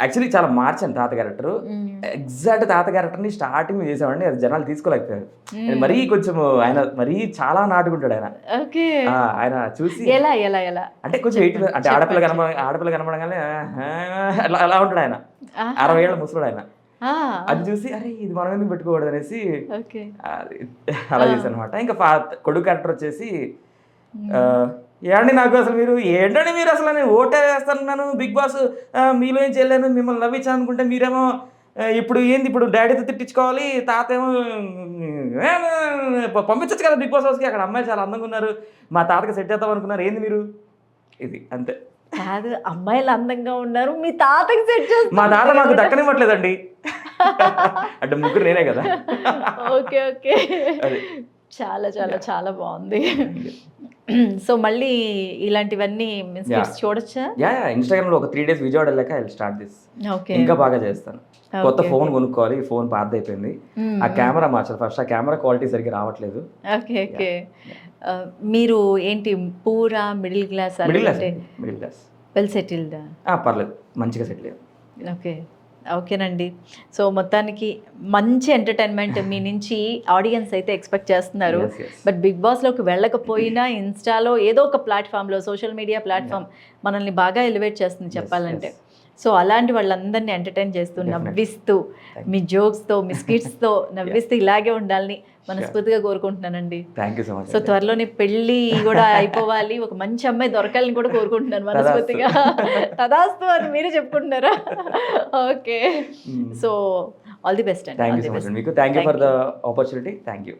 యాక్చువల్లీ చాలా మార్చాను తాత క్యారెక్టర్. ఎగ్జాక్ట్ తాత క్యారెక్టర్ని స్టార్టింగ్ చేసామండి, అది జనాలు తీసుకోలేకపోయారు. మరీ కొంచెం ఆయన మరీ చాలా నాటుకుంటాడు ఆయన. ఆయన చూసి అంటే కొంచెం అంటే ఆడపిల్ల కనబడగానే అలా ఉంటాడు ఆయన. 60 ఏళ్ళ ముసలుడు ఆయన. అది చూసి అరే ఇది మనం ఎందుకు పెట్టుకోకూడదు అనేసి అలా చేశాను అనమాట. ఇంకా కొడుకు క్యారెక్టర్ వచ్చేసి, ఏమండి నాకు అసలు మీరు ఏంటండి, మీరు అసలు నేను ఓటే వేస్తాను బిగ్ బాస్, మీలో ఏం చేయలేను, మిమ్మల్ని నవ్వించాను అనుకుంటే మీరేమో ఇప్పుడు ఏంది, ఇప్పుడు డాడీతో తిట్టించుకోవాలి, తాత ఏమో పంపించచ్చు కదా బిగ్ బాస్ హౌస్కి, అక్కడ అమ్మాయి చాలా అందంగా ఉన్నారు, మా తాతకి సెట్ చేద్దాం అనుకున్నారు, ఏంది మీరు, ఇది అంతే. కాదు, అమ్మాయిలు అందంగా ఉన్నారు, మీ తాతకి సెట్ చేస్తారు, మా తాత మాకు దక్కనివ్వట్లేదండి. అంటే ముగ్గురు నేనే కదా. ఓకే చాలా చాలా చాలా బాగుంది. సో మళ్ళీ ఇలాంటివన్నీ స్కిట్స్ చూడొచ్చా? యా ఇన్స్టాగ్రామ్లో ఒక 3 days విజయవాడ వెళ్ళాక ఐ స్టార్ట్ దిస్. ఓకే. ఇంకా బాగా చేస్తాను. కొత్త Okay. ఫోన్ కొనుక్కోవాలి, ఈ ఫోన్ పాత అయిపోయింది. ఆ కెమెరా మార్చాలి ఫస్ట్, ఆ కెమెరా క్వాలిటీ సరిగ్గా రావట్లేదు. ఓకే. ఓకే. మీరు ఏంటి పూరా మిడిల్ క్లాస్ మిడిల్ క్లాస్, అంటే మిడిల్ క్లాస్. వెల్ సెటిల్డా? పర్లేదు, మంచిగా సెటిల్ అయ్యాను. ఓకే. ఓకేనండి. సో మొత్తానికి మంచి ఎంటర్టైన్మెంట్ మీ నుంచి ఆడియన్స్ అయితే ఎక్స్పెక్ట్ చేస్తున్నారు. Yes, yes. బట్ బిగ్ బాస్లోకి వెళ్ళకపోయినా ఇన్స్టాలో ఏదో ఒక ప్లాట్ఫామ్లో, సోషల్ మీడియా ప్లాట్ఫామ్ మనల్ని బాగా ఎలివేట్ చేస్తుంది చెప్పాలంటే. yes. సో అలాంటి వాళ్ళందరినీ ఎంటర్టైన్ చేస్తూ, Definitely. నవ్విస్తూ, మీ జోక్స్తో, మీ స్కిట్స్తో నవ్విస్తూ ఇలాగే ఉండాలని మనస్ఫూర్తిగా కోరుకుంటున్నానండి. Thank you so much. So త్వరలోనే పెళ్ళి కూడా అయిపోవాలి, ఒక మంచి అమ్మాయి దొరకాలని కూడా కోరుకుంటున్నాను మనస్ఫూర్తిగా. తదాస్తు అని మీరే చెప్పుకుంటున్నారా? Okay. So all the best అండి. Thank all you the so much. Best. మీకు thank you Thank for the opportunity. Thank you.